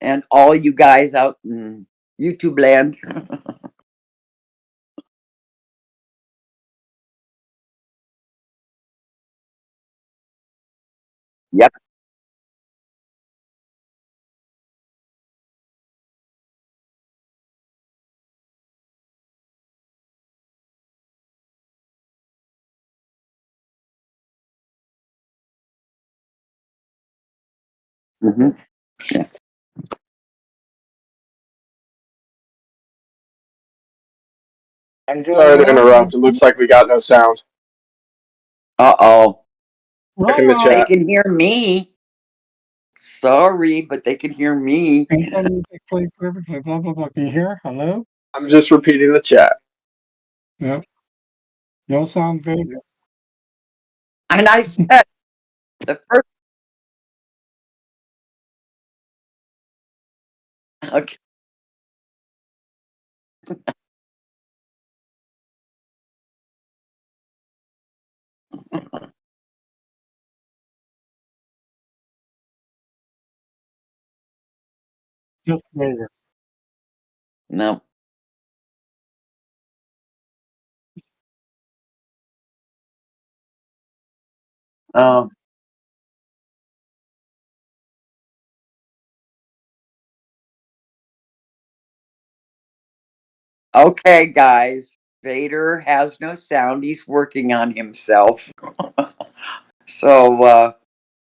And all you guys out in YouTube land. Yep. Hmm. Yeah. Sorry to interrupt. It looks like we got no sound. Uh-oh. Back in the They chat. can hear me. Sorry, but they can hear me. Music play perfectly. Blah blah blah. Can you hear? Hello? I'm just repeating the chat. Yep. You'll sound very good. And I said the first. Okay. Just later. No. Oh. Okay, guys. Vader has no sound. He's working on himself. So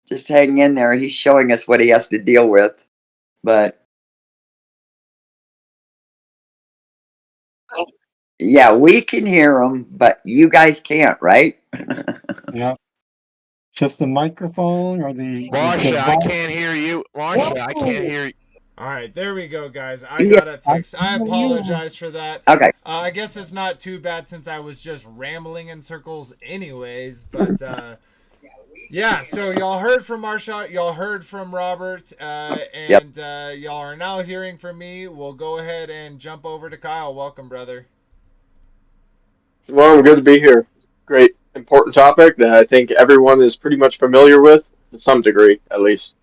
just hang in there. He's showing us what he has to deal with. But yeah, we can hear him, but you guys can't, right? Yeah. Just the microphone or the Marsha, I device? can't hear you. Marsha, I can't hear you. All right, there we go, guys. I Yeah. got it fixed. I apologize for that. Okay. I guess it's not too bad since I was just rambling in circles, anyways. But yeah, so y'all heard from Marsha, y'all heard from Robert, and y'all are now hearing from me. We'll go ahead and jump over to Kyle. Welcome, brother. Well, I'm good to be here. Great, important topic that I think everyone is pretty much familiar with. to some degree, at least.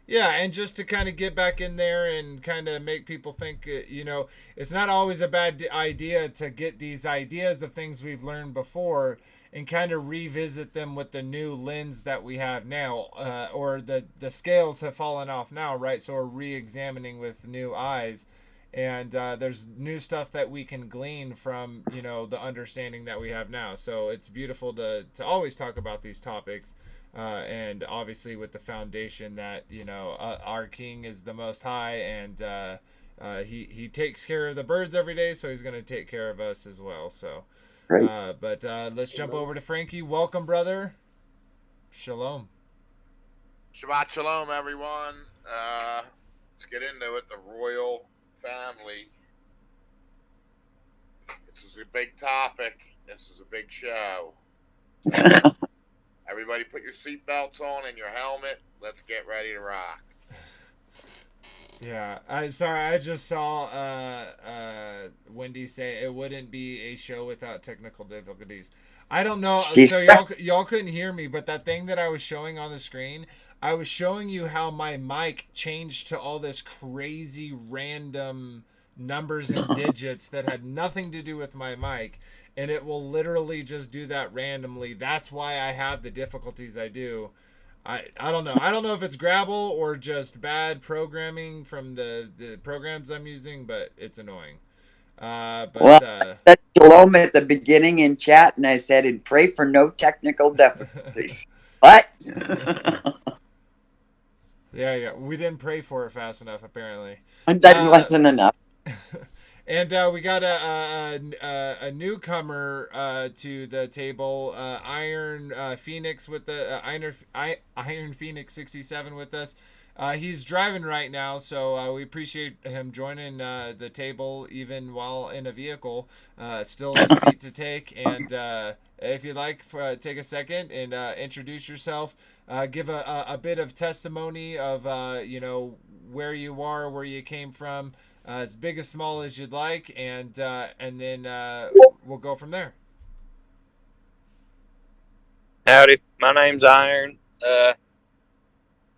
Yeah, and just to kind of get back in there and kind of make people think, it's not always a bad idea to get these ideas of things we've learned before and kind of revisit them with the new lens that we have now, or the scales have fallen off now, right? So we're re-examining with new eyes, and there's new stuff that we can glean from, the understanding that we have now. So it's beautiful to always talk about these topics. And obviously with the foundation that our king is the Most High, and he takes care of the birds every day, so he's going to take care of us as well. So Great. but let's jump over to Frankie. Welcome, brother. Shalom. Shabbat shalom, everyone. Let's get into it. The royal family. This is a big topic. This is a big show. Everybody put your seatbelts on and your helmet. Let's get ready to rock. Yeah, I just saw Wendy say it wouldn't be a show without technical difficulties. I don't know. So y'all couldn't hear me, but that thing that I was showing on the screen, I was showing you how my mic changed to all this crazy random numbers and digits that had nothing to do with my mic, and it will literally just do that randomly. That's why I have the difficulties I do. I don't know. I don't know if it's Grabble or just bad programming from the programs I'm using, but it's annoying. I said shalom at the beginning in chat, and I said, and pray for no technical difficulties. What? Yeah. We didn't pray for it fast enough, apparently. I didn't listen enough. And we got a newcomer to the table, Iron Phoenix with the Iron Phoenix 67 with us. He's driving right now, so we appreciate him joining the table even while in a vehicle. Still a seat to take, and if you'd like, take a second and introduce yourself. Give a bit of testimony of where you are, where you came from. As big as small as you'd like, and then we'll go from there. Howdy, my name's Iron.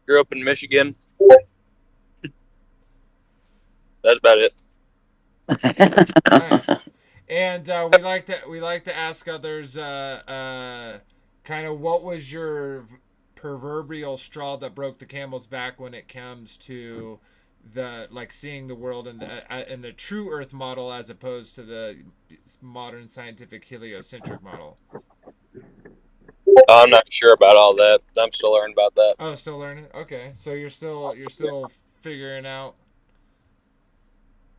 Grew up in Michigan. That's about it. Nice. And we like to ask others kind of what was your proverbial straw that broke the camel's back when it comes to the seeing the world in the true Earth model as opposed to the modern scientific heliocentric model. I'm not sure about all that. I'm still learning about that. Oh, still learning. Okay, so you're still figuring out.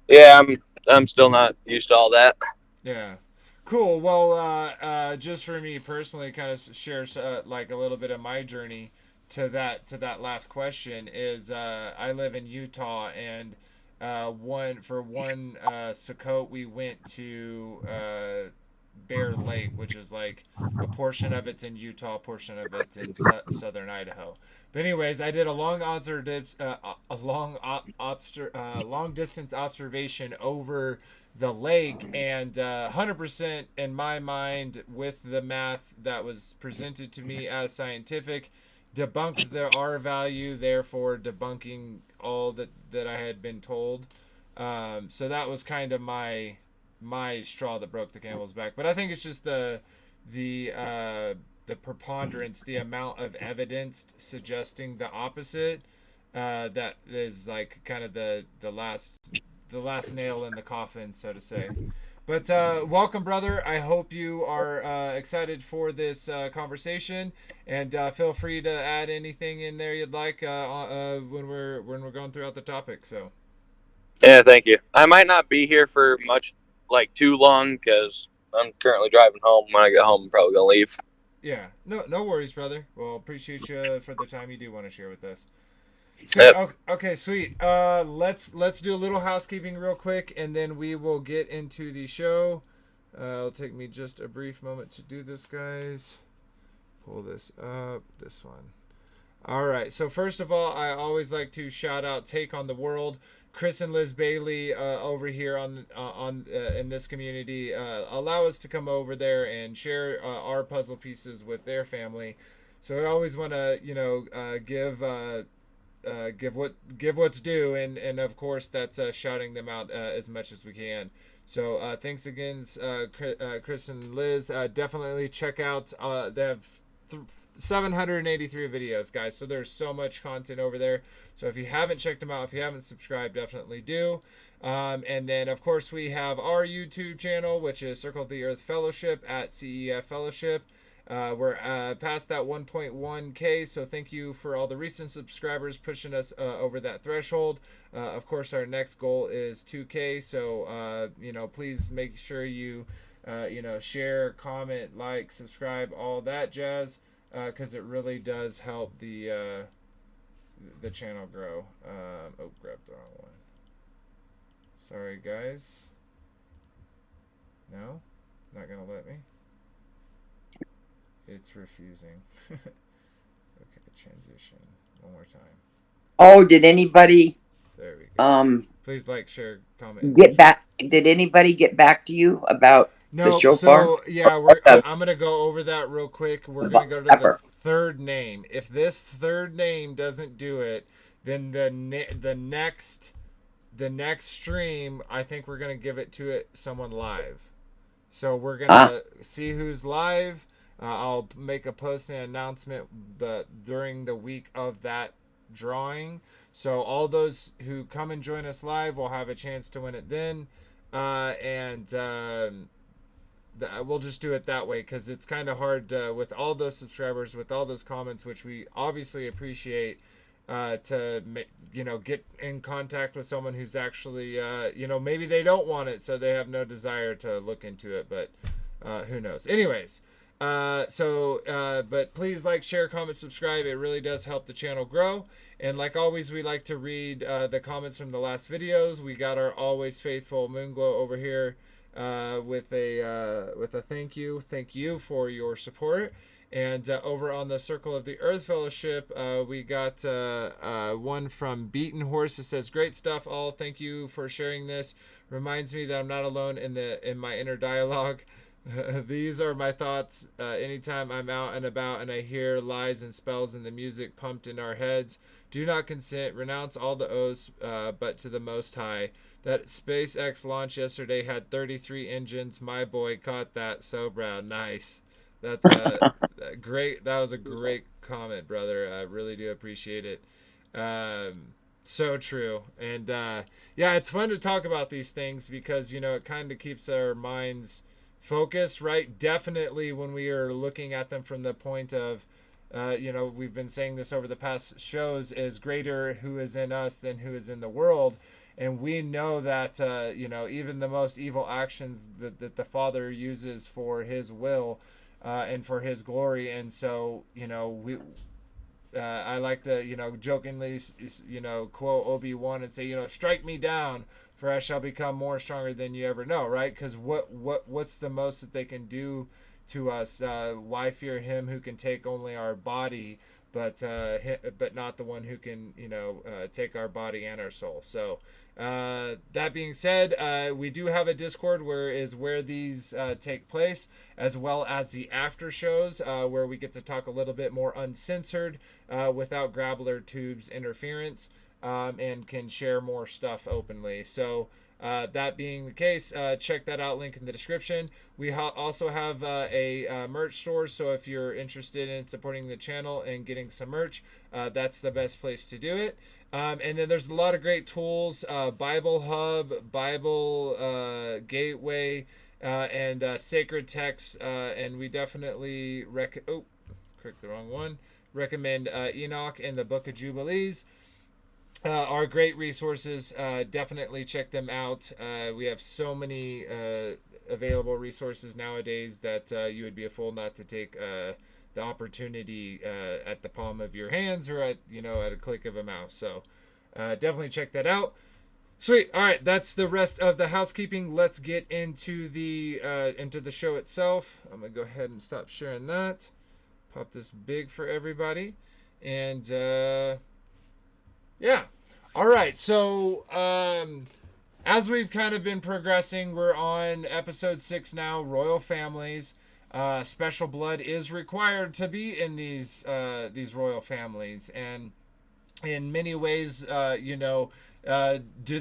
Yeah, I'm still not used to all that. Yeah, cool. Well, just for me personally, kind of shares a little bit of my journey to that last question is I live in Utah, and one Sukkot we went to Bear Lake, which is like a portion of it's in Utah, a portion of it's in southern Idaho. But anyways, I did a long distance observation over the lake, and 100% in my mind with the math that was presented to me as scientific, debunked the R value, therefore debunking all that I had been told. So that was kind of my straw that broke the camel's back. But I think it's just the preponderance, the amount of evidence suggesting the opposite, that is like kind of the last nail in the coffin, so to say. But welcome, brother. I hope you are excited for this conversation, and feel free to add anything in there you'd like when we're going throughout the topic. So, yeah, thank you. I might not be here for much, too long, because I'm currently driving home. When I get home, I'm probably gonna leave. Yeah, no worries, brother. Well, appreciate you for the time you do want to share with us. Yep. Okay, sweet. Let's do a little housekeeping real quick, and then we will get into the show. It'll take me just a brief moment to do this, guys. Pull this up. This one. All right. So first of all, I always like to shout out Take on the World. Chris and Liz Bailey over here on in this community allow us to come over there and share our puzzle pieces with their family. So I always want to, give what's due, and of course that's shouting them out as much as we can. So thanks again, Chris and Liz. Definitely check out. They have 783 videos, guys. So there's so much content over there. So if you haven't checked them out, if you haven't subscribed, definitely do. And then of course we have our YouTube channel, which is Circle of the Earth Fellowship at CEF Fellowship. We're past that 1.1K, so thank you for all the recent subscribers pushing us over that threshold. Of course, our next goal is 2K, so please make sure you share, comment, like, subscribe, all that jazz, because it really does help the channel grow. Grabbed the wrong one. Sorry, guys. No, not gonna let me. It's refusing. Okay, transition. One more time. Oh, did anybody There we go. Please like, share, comment. get back? Did anybody get back to you about the No, shofar? so yeah, I'm gonna go over that real quick. We're gonna go to the third name. If this third name doesn't do it, then the next stream, I think we're gonna give it to someone live. So we're gonna see who's live. I'll make a post and announcement during the week of that drawing. So all those who come and join us live will have a chance to win it then. We'll just do it that way because it's kind of hard with all those subscribers, with all those comments, which we obviously appreciate, to get in contact with someone who's actually maybe they don't want it, so they have no desire to look into it, but who knows. Anyways. But please like, share, comment, subscribe. It really does help the channel grow. And like always, we like to read the comments from the last videos. We got our always faithful Moonglow over here with a thank you for your support. And over on the Circle of the Earth Fellowship, we got one from Beaten Horse that says, "Great stuff, all. Thank you for sharing this. Reminds me that I'm not alone in my inner dialogue." These are my thoughts anytime I'm out and about and I hear lies and spells and the music pumped in our heads. Do not consent. Renounce all the oaths, but to the Most High. That SpaceX launch yesterday had 33 engines. My boy caught that. So proud. Nice. That's great. That was a great comment, brother. I really do appreciate it. So true. And it's fun to talk about these things because, it kind of keeps our minds focus, right? Definitely when we are looking at them from the point of we've been saying this over the past shows, is greater who is in us than who is in the world. And we know that even the most evil actions that the Father uses for his will and for his glory. And so I like to jokingly quote Obi-Wan and say, strike me down, for I shall become more stronger than you ever know, right? Because what's the most that they can do to us? Why fear him who can take only our body, but not the one who can take our body and our soul? So that being said, we do have a Discord where these take place, as well as the after shows where we get to talk a little bit more uncensored without Grabbler Tube's interference. And can share more stuff openly. So that being the case, check that out, link in the description. We also have a merch store, so if you're interested in supporting the channel and getting some merch, that's the best place to do it. And then there's a lot of great tools, Bible Hub, Bible Gateway, and Sacred Texts, and we definitely clicked the wrong one. Recommend Enoch and the Book of Jubilees. Are great resources. Definitely check them out. We have so many available resources nowadays that you would be a fool not to take the opportunity at the palm of your hands or at a click of a mouse. So definitely check that out. Sweet. All right, that's the rest of the housekeeping. Let's get into the show itself. I'm gonna go ahead and stop sharing that. Pop this big for everybody, and yeah. All right. So, as we've kind of been progressing, we're on episode 6 now, Royal Families. special blood is required to be in these royal families. And in many ways, do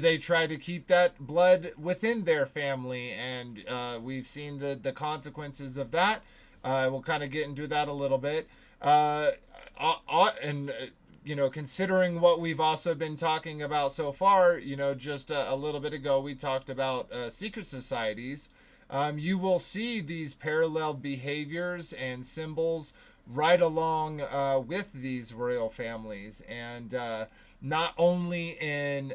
they try to keep that blood within their family? And we've seen the consequences of that. We'll kind of get into that a little bit. And considering what we've also been talking about so far, just a little bit ago, we talked about secret societies. You will see these parallel behaviors and symbols right along with these royal families, and not only in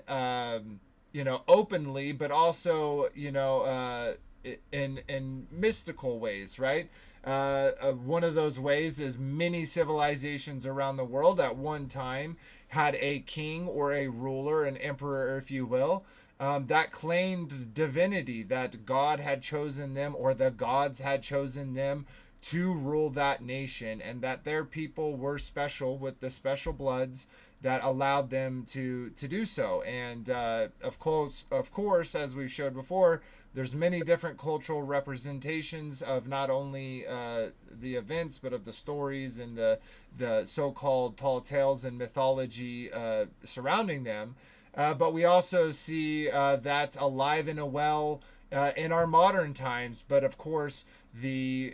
openly, but also in mystical ways, right? One of those ways is many civilizations around the world at one time had a king or a ruler, an emperor, if you will, that claimed divinity, that God had chosen them or the gods had chosen them to rule that nation, and that their people were special with the special bloods that allowed them to do so. And of course, as we've showed before, there's many different cultural representations of not only the events, but of the stories and the so-called tall tales and mythology surrounding them. But we also see that alive and well in our modern times. But of course, the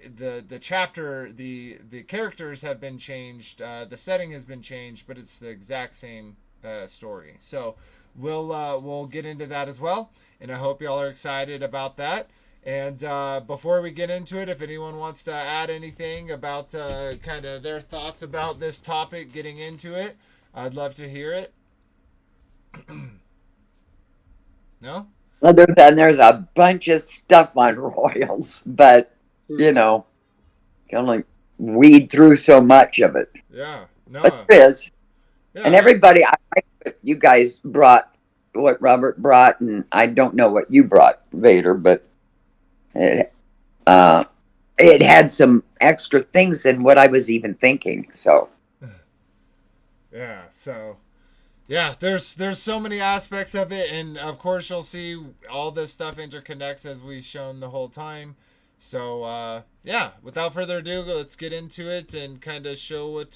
characters have been changed, the setting has been changed, but it's the exact same story. So we'll get into that as well, and I hope y'all are excited about that. And before we get into it, if anyone wants to add anything about kind of their thoughts about this topic, getting into it, I'd love to hear it. No? Other than there's a bunch of stuff on royals, but can only weed through so much of it. Yeah. No. But there is. Yeah. And everybody, I like what you guys brought, what Robert brought, and I don't know what you brought, Vader, but it had some extra things than what I was even thinking. So. Yeah. So. Yeah, there's so many aspects of it, and of course you'll see all this stuff interconnects as we've shown the whole time. So without further ado, let's get into it and kind of show what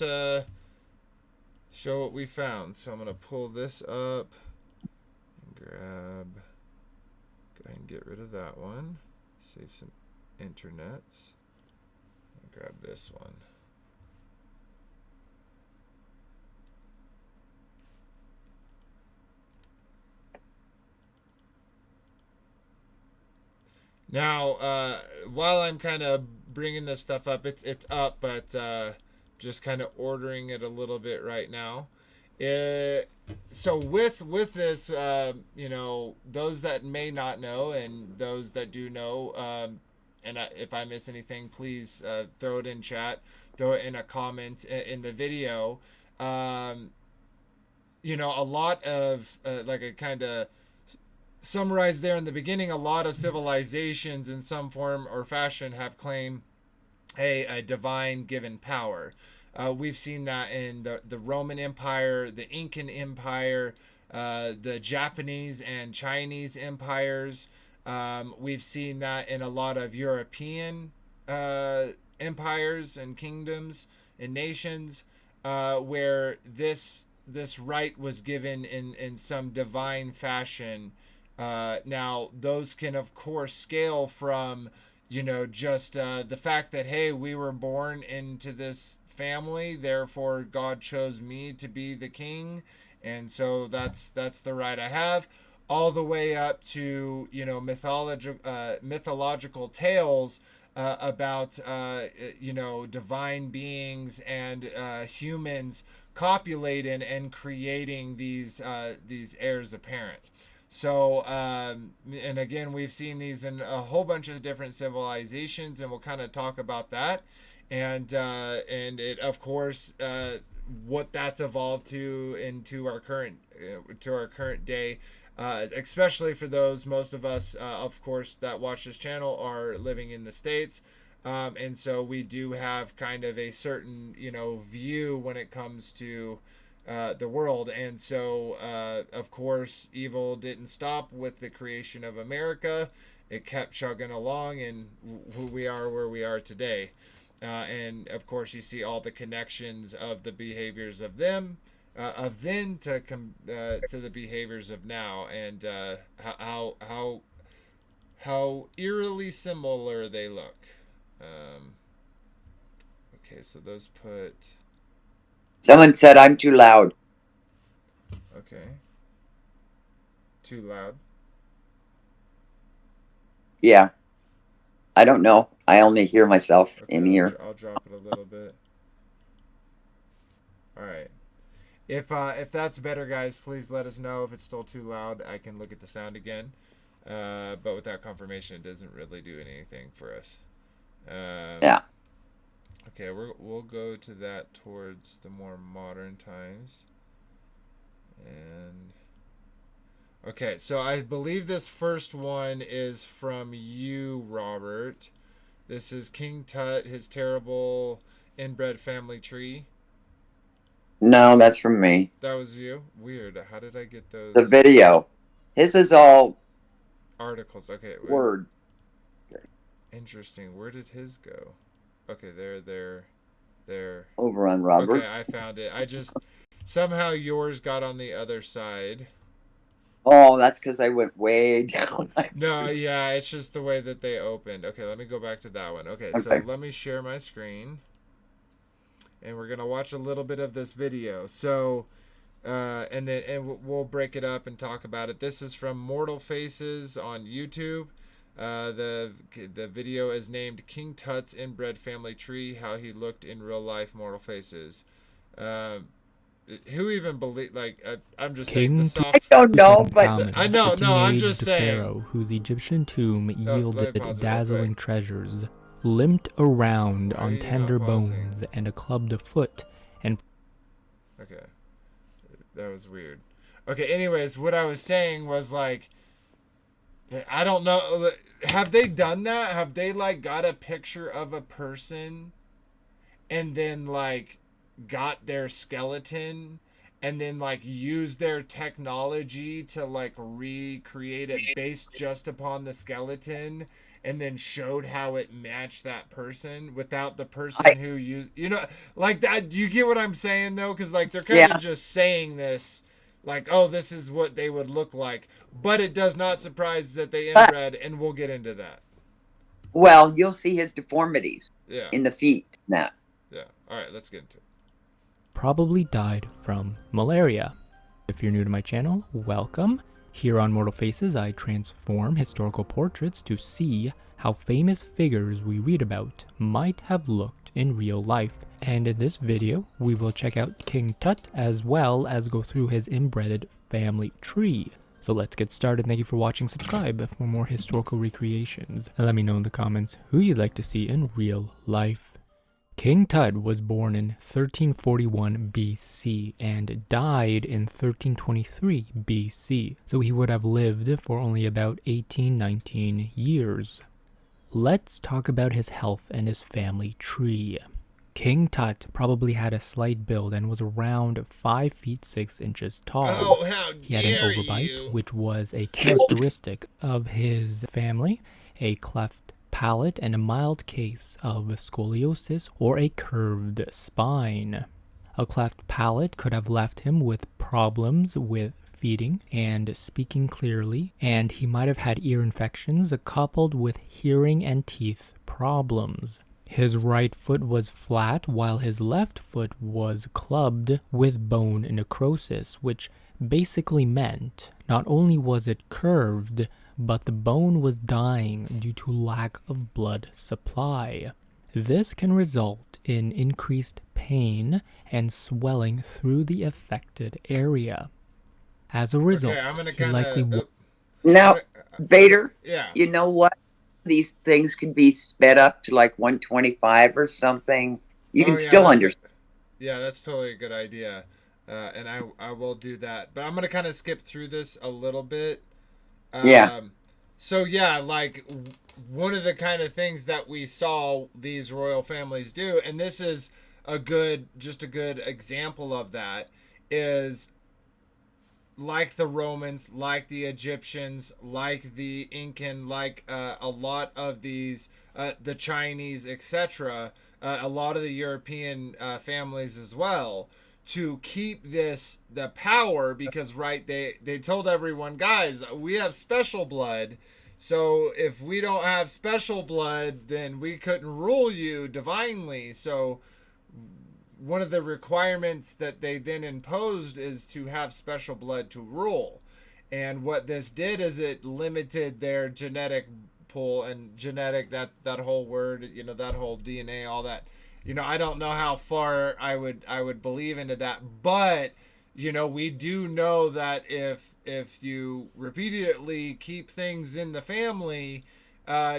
we found. So I'm gonna pull this up and go ahead and get rid of that one, save some internets, and grab this one. Now, while I'm kind of bringing this stuff up, it's up, but just kind of ordering it a little bit right now. So with this, those that may not know and those that do know, and if I miss anything, please throw it in chat, throw it in a comment in the video. A lot of like a kind of summarized there in the beginning, a lot of civilizations in some form or fashion have claimed a divine given power. We've seen that in the Roman Empire, the Incan Empire, the Japanese and Chinese empires. We've seen that in a lot of European empires and kingdoms and nations, where this right was given in some divine fashion. Now, those can, of course, scale from, just the fact that, hey, we were born into this family, therefore God chose me to be the king, and so that's the right I have, all the way up to, mythological tales about, divine beings and humans copulating and creating these heirs apparent. So, and again, we've seen these in a whole bunch of different civilizations, and we'll kind of talk about that, and it, of course, what that's evolved to into our current day, especially for those, most of us, of course, that watch this channel are living in the States, and so we do have kind of a certain view when it comes to the world. And so of course evil didn't stop with the creation of America, it kept chugging along, and we are where we are today. And of course, you see all the connections of the behaviors of them, of then to the behaviors of now, and how eerily similar they look. Okay, so those put. Someone said I'm too loud. Okay. Too loud. Yeah. I don't know. I only hear myself Okay, in here. I'll drop it a little bit. All right. If that's better, guys, please let us know. If it's still too loud, I can look at the sound again. But without confirmation, it doesn't really do anything for us. Yeah. Okay, we'll go to that towards the more modern times. And okay, so I believe this first one is from you, Robert. This is King Tut, his terrible inbred family tree. No, that's from me. That was you? Weird. How did I get those The video. His is all articles? Okay, wait. words. Interesting. Where did his go? Okay, there. Over on Robert. Okay, I found it. I just somehow yours got on the other side. Oh, that's because I went way down. No, yeah, it's just the way that they opened. Okay, let me go back to that one. Okay, so Okay. let me share my screen. And we're going to watch a little bit of this video. So, and we'll break it up and talk about it. This is from Mortal Faces on YouTube. The video is named King Tut's Inbred Family Tree, How He Looked in Real Life Mortal Faces. Who even believe? I'm just saying the soft. I don't know, but I know. No, I'm just saying. Pharaoh, whose Egyptian tomb let me yielded pause it real dazzling quick. treasures, limped around Why are on you not tender pausing? bones and a clubbed foot, and Okay, that was weird. Okay, anyways, what I was saying was like, I don't know. Have they done that? Have they like got a picture of a person, and then like got their skeleton, and then like use their technology to like recreate it based just upon the skeleton, and then showed how it matched that person without the person who used, like that. Do you get what I'm saying though? Because like they're kind of just saying this like, oh, this is what they would look like, but it does not surprise that they inbred, and we'll get into that. well, you'll see his deformities Yeah. in the feet. Now, Yeah. All right, let's get into it. probably died from malaria. If you're new to my channel, welcome. Here on Mortal Faces, I transform historical portraits to see how famous figures we read about might have looked in real life. And in this video, we will check out King Tut as well as go through his inbred family tree. So let's get started. Thank you for watching. Subscribe for more historical recreations. And let me know in the comments who you'd like to see in real life. King Tut was born in 1341 BC and died in 1323 BC, so he would have lived for only about 18-19 years. Let's talk about his health and his family tree. King Tut probably had a slight build and was around 5 feet 6 inches tall. Oh, how He had an dare overbite, you! which was a characteristic of his family, a cleft palate, and a mild case of scoliosis or a curved spine. A cleft palate could have left him with problems with feeding and speaking clearly, and he might have had ear infections coupled with hearing and teeth problems. His right foot was flat while his left foot was clubbed with bone necrosis, which basically meant not only was it curved, but the bone was dying due to lack of blood supply. This can result in increased pain and swelling through the affected area. As a result, Okay, I'm gonna he likely kind of. now, Vader, Yeah. you know what? These things could be sped up to like 125 or something. You can Oh, yeah, still that's understand. Yeah, that's totally a good idea, and I will do that. But I'm gonna kind of skip through this a little bit. Yeah. So yeah, like one of the kind of things that we saw these royal families do, and this is just a good example of that, is like the Romans, like the Egyptians, like the Incan, like a lot of these, the Chinese, etc., a lot of the European families as well, to keep the power, because right, they told everyone, guys, we have special blood, so if we don't have special blood, then we couldn't rule you divinely. So one of the requirements that they then imposed is to have special blood to rule. And what this did is it limited their genetic pool, and genetic, that whole word, that whole DNA, all that. I don't know how far I would believe into that, but we do know that if you repeatedly keep things in the family,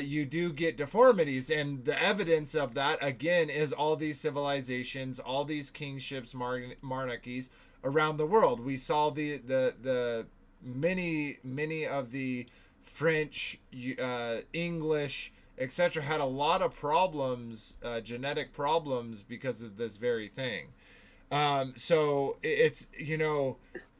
you do get deformities. And the evidence of that, again, is all these civilizations, all these kingships, monarchies around the world. We saw the many of the French, English, etc., had a lot of problems, genetic problems, because of this very thing. So it's,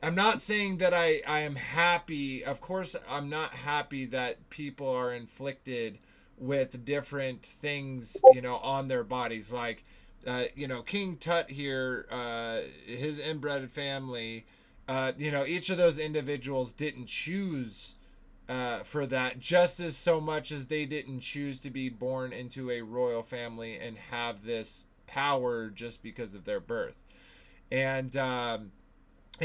I'm not saying that I am happy. Of course, I'm not happy that people are inflicted with different things, on their bodies. Like, King Tut here, his inbred family, each of those individuals didn't choose for that, just as so much as they didn't choose to be born into a royal family and have this power just because of their birth. And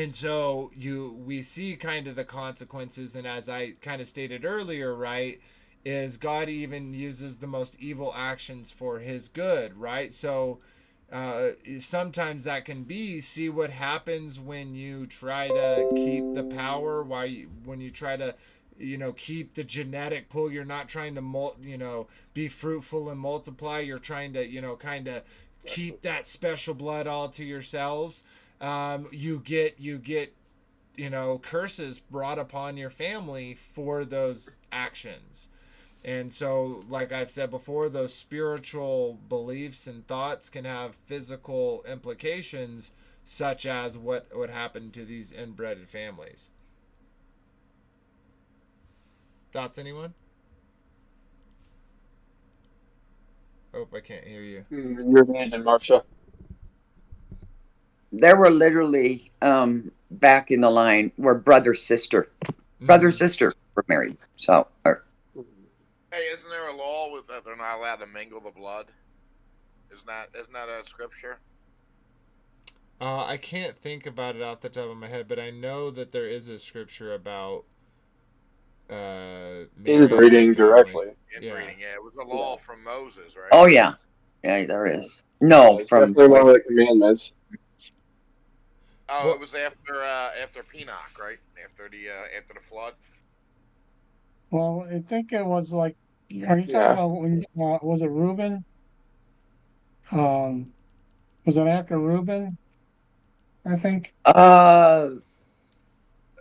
so we see kind of the consequences, and as I kind of stated earlier, right, is God even uses the most evil actions for his good, right? So sometimes that can be, see what happens when you try to keep the power, when you try to keep the genetic pool. You're not trying to be fruitful and multiply. You're trying to kind of keep that special blood all to yourselves. You get curses brought upon your family for those actions. And so, like I've said before, those spiritual beliefs and thoughts can have physical implications, such as what would happen to these inbred families. Thoughts, anyone? Oh, I can't hear you. You're muted, Marcia. There were literally, back in the line, were brother sister were married. So, Hey, isn't there a law with that they're not allowed to mingle the blood? Isn't that a scripture? I can't think about it off the top of my head, but I know that there is a scripture about Inbreeding directly. Inbreeding, yeah. It was a law from Moses, right? oh yeah, there is. No, It's from definitely one of the commandments. Oh, it was after Penoch, right? After the flood. Well, I think it was like, are you talking about when, was it Reuben? Was it after Reuben? I think.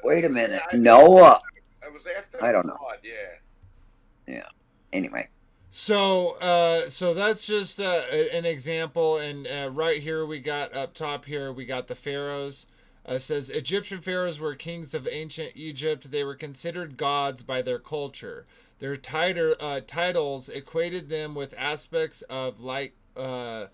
Wait a minute. Noah. It was after I don't the know. flood, yeah. Yeah. Anyway. So that's just an example, and right here we got up top here we got the pharaohs. It says Egyptian pharaohs were kings of ancient Egypt. They were considered gods by their culture. Their titles equated them with aspects of the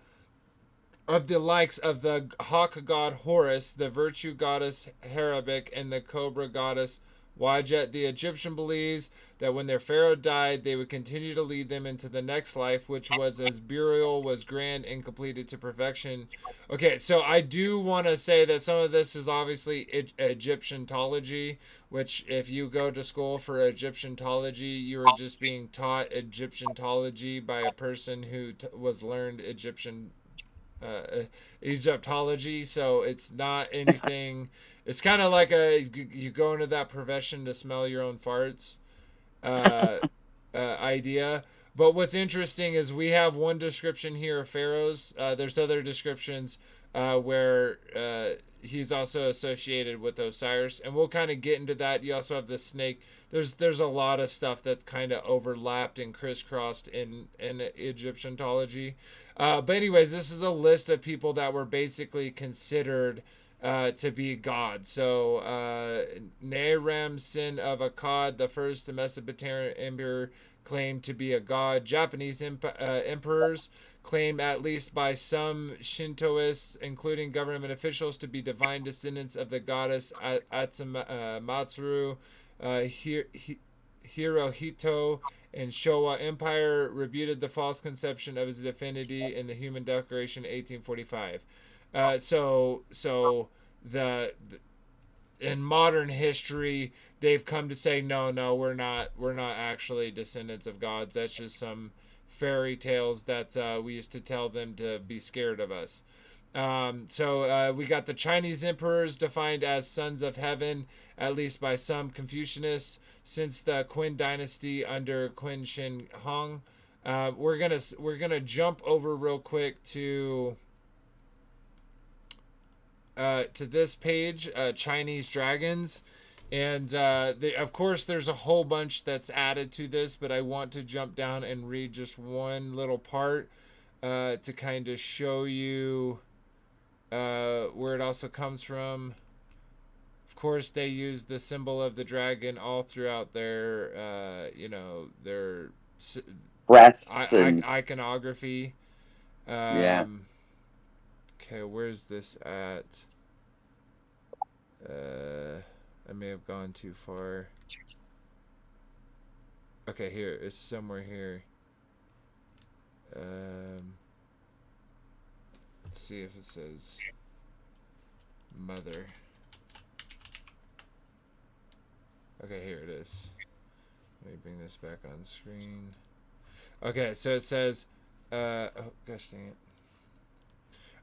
likes of the hawk god Horus, the virtue goddess Herabic, and the cobra goddess Wajet. The Egyptian believes that when their pharaoh died, they would continue to lead them into the next life, which was as burial was grand and completed to perfection. Okay, so I do want to say that some of this is obviously Egyptianology, which if you go to school for Egyptianology, you are just being taught Egyptianology by a person who was learned Egyptology, so it's not anything. It's kind of like you go into that profession to smell your own farts idea. But what's interesting is we have one description here of pharaohs. There's other descriptions where he's also associated with Osiris, and we'll kind of get into that. You also have the snake. There's a lot of stuff that's kind of overlapped and crisscrossed in Egyptianology. But anyways, this is a list of people that were basically considered to be God. So Naram Sin of Akkad, the first Mesopotamian emperor, claimed to be a god. Japanese emperors claim, at least by some Shintoists, including government officials, to be divine descendants of the goddess Matsuru. Hirohito and Showa Empire rebuted the false conception of his divinity in the Human Declaration 1845. So the in modern history they've come to say no, we're not actually descendants of gods. That's just some fairy tales that we used to tell them to be scared of us. So we got the Chinese emperors defined as sons of heaven, at least by some Confucianists, since the Qin dynasty under Qin Shi Huang. We're gonna jump over real quick to this page, Chinese dragons, and of course there's a whole bunch that's added to this, but I want to jump down and read just one little part to kind of show you where it also comes from. Of course, they use the symbol of the dragon all throughout their their breasts and iconography. Yeah. Okay, where's this at? I may have gone too far. Okay, here. It's somewhere here. Let's see if it says mother. Okay, here it is. Let me bring this back on screen. Okay, so it says, oh gosh dang it.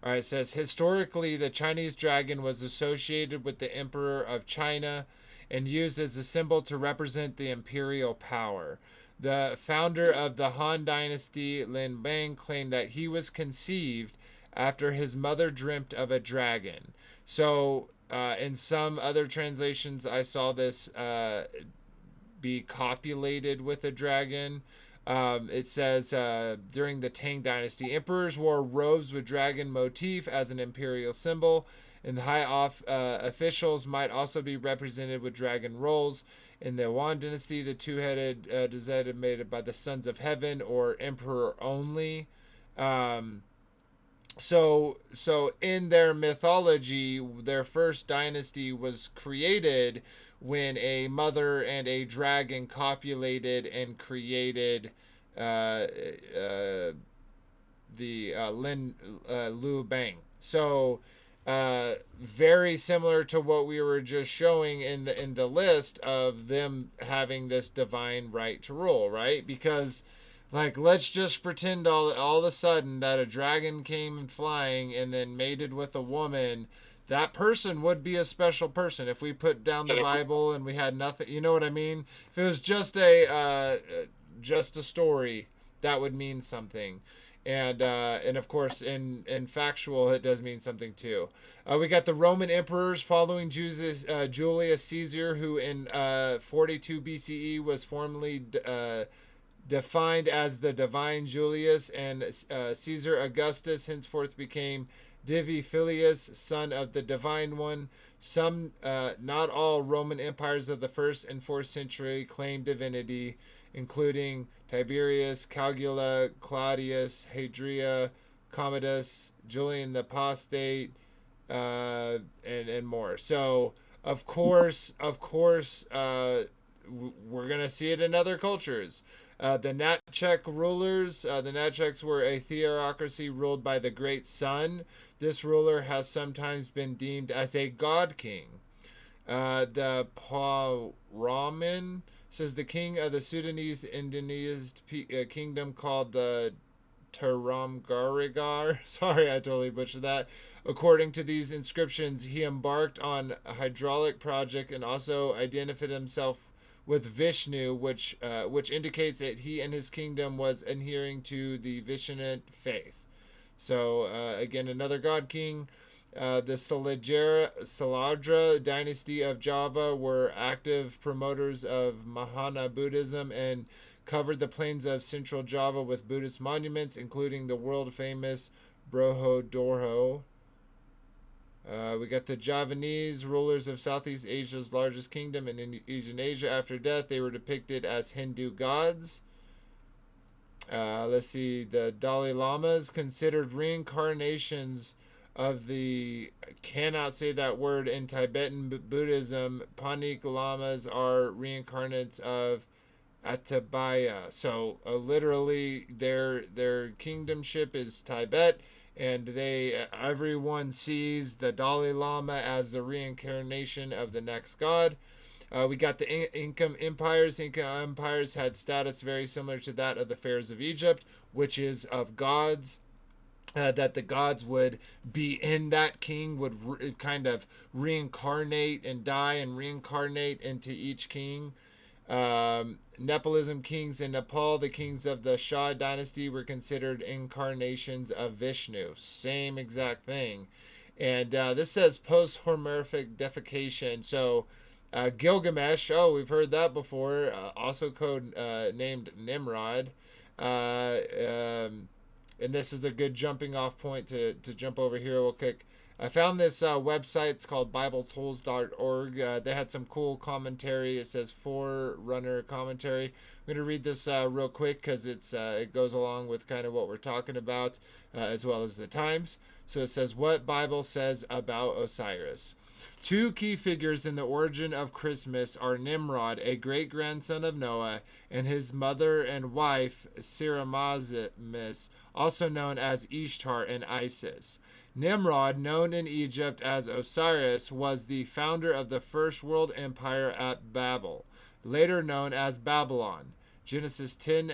All right, it says, historically, the Chinese dragon was associated with the Emperor of China and used as a symbol to represent the imperial power. The founder of the Han Dynasty, Lin Bang, claimed that he was conceived after his mother dreamt of a dragon. So, in some other translations, I saw this be copulated with a dragon. It says, during the Tang Dynasty, emperors wore robes with dragon motif as an imperial symbol, and the high officials might also be represented with dragon roles. In the Yuan Dynasty, the two-headed designated by the sons of heaven or emperor only. So in their mythology, their first dynasty was created when a mother and a dragon copulated and created the Lu Bang. So very similar to what we were just showing in the list of them having this divine right to rule, right? Because like, let's just pretend all of a sudden that a dragon came flying and then mated with a woman. That person would be a special person. If we put down the Bible and we had nothing, you know what I mean? If it was just a story, that would mean something. And of course, in factual, it does mean something too. We got the Roman emperors following Julius Caesar, who in 42 BCE was formerly defined as the divine Julius, and Caesar Augustus henceforth became Divi Filius, son of the divine one. Some, not all, Roman empires of the 1st and 4th century claimed divinity, including Tiberius, Caligula, Claudius, Hadria, Commodus, Julian the Apostate, and more. So, of course, we're gonna see it in other cultures. The Natchez rulers, the Natchez were a theocracy ruled by the great sun. This ruler has sometimes been deemed as a god king. The Paramin says the king of the Sudanese Indonesian kingdom called the Taramgarigar. Sorry, I totally butchered that. According to these inscriptions, he embarked on a hydraulic project and also identified himself with Vishnu, which indicates that he and his kingdom was adhering to the Vishnute faith. So again, another god king. The Saladra dynasty of Java were active promoters of Mahana Buddhism and covered the plains of central Java with Buddhist monuments, including the world famous Brohodoro. We got the Javanese, rulers of Southeast Asia's largest kingdom in Indonesian Asia. After death, they were depicted as Hindu gods. Let's see. The Dalai Lamas considered reincarnations of the, cannot say that word, in Tibetan Buddhism. Panik Lamas are reincarnates of Atabaya. So literally, their kingdomship is Tibet, and everyone sees the Dalai Lama as the reincarnation of the next god. We got the Inca empires. Inca empires had status very similar to that of the pharaohs of Egypt, which is of gods. That the gods would be in that king, would kind of reincarnate and die and reincarnate into each king. Nepolism kings in Nepal, the kings of the Shah dynasty, were considered incarnations of Vishnu. Same exact thing. And this says post-Homerific defecation. So Gilgamesh, we've heard that before, also named Nimrod. And this is a good jumping off point to jump over here real quick. I found this website. It's called BibleTools.org. They had some cool commentary. It says Forerunner commentary. I'm going to read this real quick because it goes along with kind of what we're talking about, as well as the times. So it says, what Bible says about Osiris. Two key figures in the origin of Christmas are Nimrod, a great-grandson of Noah, and his mother and wife, Semiramis, also known as Ishtar and Isis. Nimrod, known in Egypt as Osiris, was the founder of the first world empire at Babel, later known as Babylon. Genesis 10,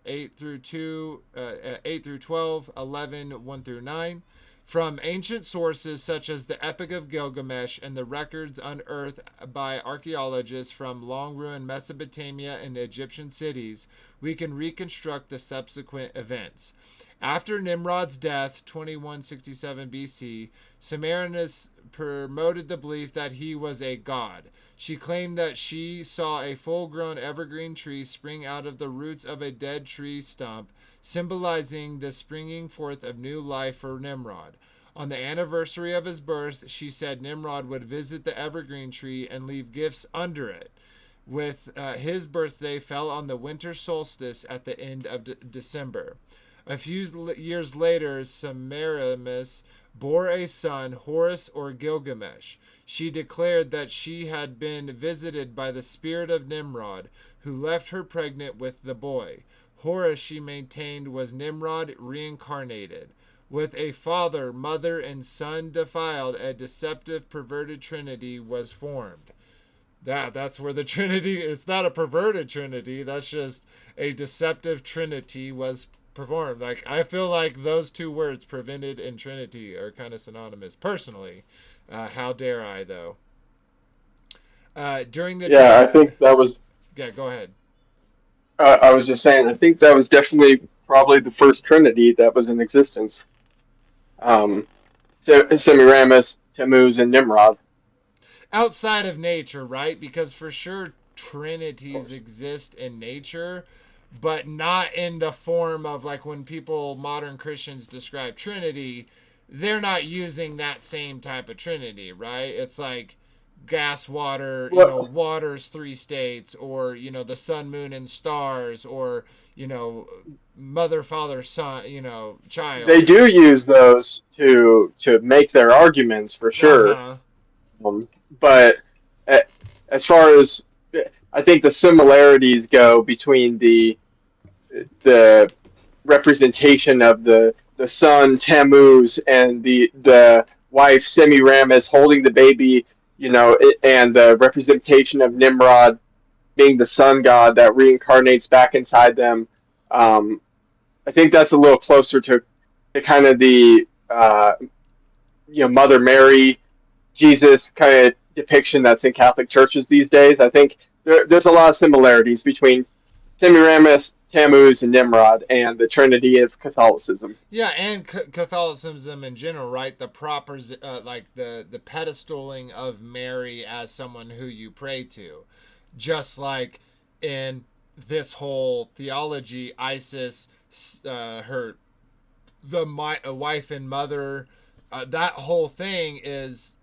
8 through 12, 11, 1 through 9. From ancient sources such as the Epic of Gilgamesh and the records unearthed by archaeologists from long-ruined Mesopotamia and Egyptian cities, we can reconstruct the subsequent events. After Nimrod's death, 2167 BC, Semiramis promoted the belief that he was a god. She claimed that she saw a full-grown evergreen tree spring out of the roots of a dead tree stump, symbolizing the springing forth of new life for Nimrod. On the anniversary of his birth, she said Nimrod would visit the evergreen tree and leave gifts under it. With his birthday fell on the winter solstice at the end of December. A few years later, Semiramis bore a son, Horus or Gilgamesh. She declared that she had been visited by the spirit of Nimrod, who left her pregnant with the boy. Horus, she maintained, was Nimrod reincarnated. With a father, mother, and son defiled, a deceptive, perverted trinity was formed. That's where the trinity, it's not a perverted trinity, that's just a deceptive trinity was performed. Like, I feel like those two words, prevented and trinity, are kind of synonymous personally. How dare I, though? During the I think that was. Yeah, go ahead. I was just saying. I think that was definitely probably the first Trinity that was in existence. Semiramis, Tammuz, and Nimrod. Outside of nature, right? Because for sure trinities exist in nature, but not in the form of, like, when modern Christians describe Trinity, they're not using that same type of Trinity, right? It's like gas, water, water's three states, or, the sun, moon, and stars, or, mother, father, son, child. They do use those to make their arguments for sure. But as far as I think the similarities go between the representation of the son Tammuz and the wife Semiramis holding the baby, and the representation of Nimrod being the sun god that reincarnates back inside them. I think that's a little closer to kind of the Mother Mary, Jesus kind of depiction that's in Catholic churches these days. I think there's a lot of similarities between Semiramis, Tammuz, and Nimrod, and the Trinity of Catholicism. Yeah, and Catholicism in general, right? The proper, like the pedestaling of Mary as someone who you pray to. Just like in this whole theology, Isis, the wife and mother that whole thing is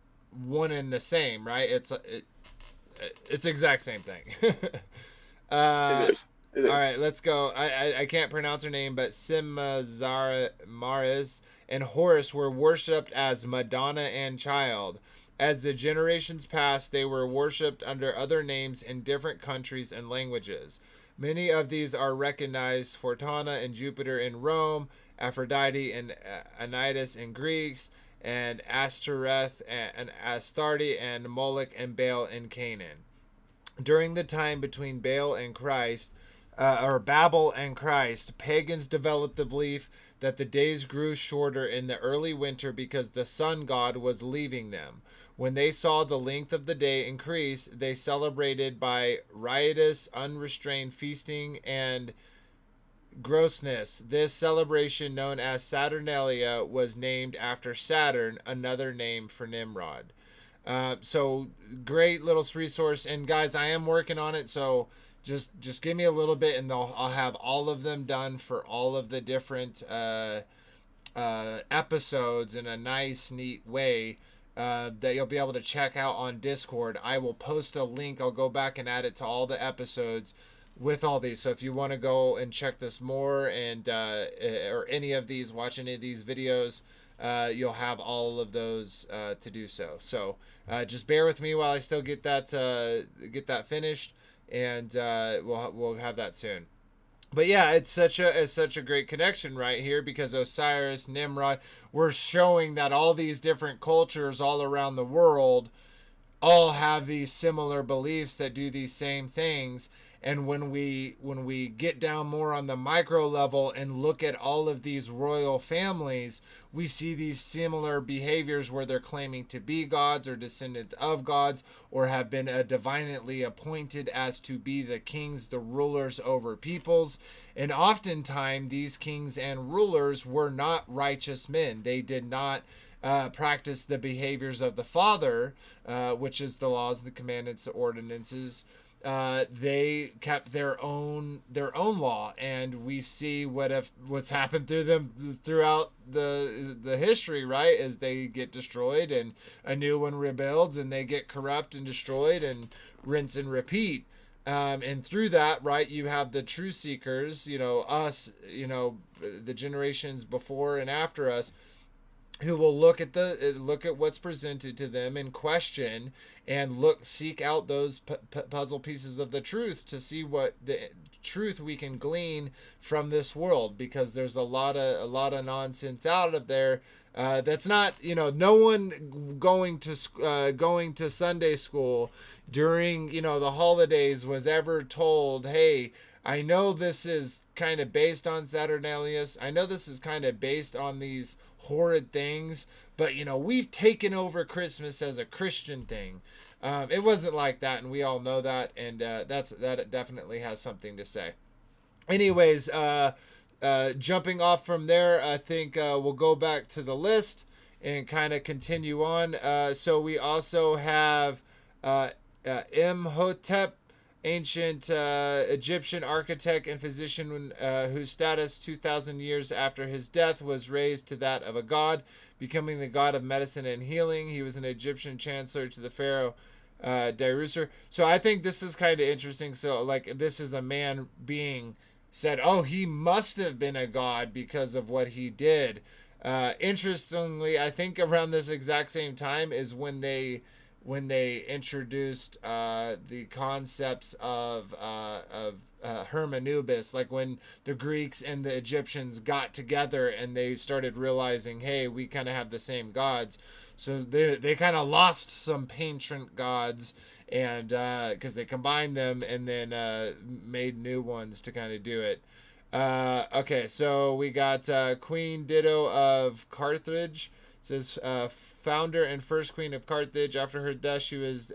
one and the same, right? It's exact same thing. It is. It is. All right, let's go. I can't pronounce her name, but Maris and Horus were worshipped as Madonna and Child. As the generations passed, they were worshipped under other names in different countries and languages. Many of these are recognized: Fortuna and Jupiter in Rome, Aphrodite and Anitis in Greeks, and Ashtoreth and Astarte and Moloch and Baal in Canaan. During the time between Baal and Christ, or Babel and Christ, pagans developed the belief that the days grew shorter in the early winter because the sun god was leaving them. When they saw the length of the day increase, they celebrated by riotous, unrestrained feasting and grossness. This celebration, known as Saturnalia, was named after Saturn, another name for Nimrod. So great little resource, and guys, I am working on it, so just give me a little bit and I'll have all of them done for all of the different episodes in a nice, neat way that you'll be able to check out on Discord. I will post a link. I'll go back and add it to all the episodes with all these. So if you want to go and check this more and or any of these, watch any of these videos, you'll have all of those to do so. So just bear with me while I still get that finished, and we'll have that soon. But yeah, it's such a great connection right here, because Osiris, Nimrod, we're showing that all these different cultures all around the world all have these similar beliefs that do these same things. And when we get down more on the micro level and look at all of these royal families, we see these similar behaviors where they're claiming to be gods or descendants of gods, or have been divinely appointed as to be the kings, the rulers over peoples. And oftentimes these kings and rulers were not righteous men. They did not practice the behaviors of the Father, which is the laws, the commandments, the ordinances. They kept their own law, and we see what's happened through them throughout the history, right? As they get destroyed and a new one rebuilds, and they get corrupt and destroyed and rinse and repeat. And through that, right, you have the true seekers, us, the generations before and after us, who will look at what's presented to them and question and seek out those puzzle pieces of the truth to see what the truth we can glean from this world, because there's a lot of nonsense out of there that's not, no one going to Sunday school during the holidays was ever told, hey, I know this is kind of based on Saturnalius. I know this is kind of based on these horrid things, but we've taken over Christmas as a Christian thing. It wasn't like that, and we all know that, and that definitely has something to say. Anyways, jumping off from there, I think we'll go back to the list and kind of continue on. So we also have Imhotep, ancient Egyptian architect and physician, whose status 2,000 years after his death was raised to that of a god, becoming the god of medicine and healing. He was an Egyptian chancellor to the pharaoh Dariusr. So I think this is kind of interesting. So this is a man being said, oh, he must have been a god because of what he did. Interestingly, I think around this exact same time is when they introduced the concepts of Hermanubis, like when the Greeks and the Egyptians got together and they started realizing, hey, we kind of have the same gods. So they kind of lost some patron gods, and because they combined them and then made new ones to kind of do it. Okay, so we got Queen Dido of Carthage. It says founder and first queen of Carthage. After her death, she was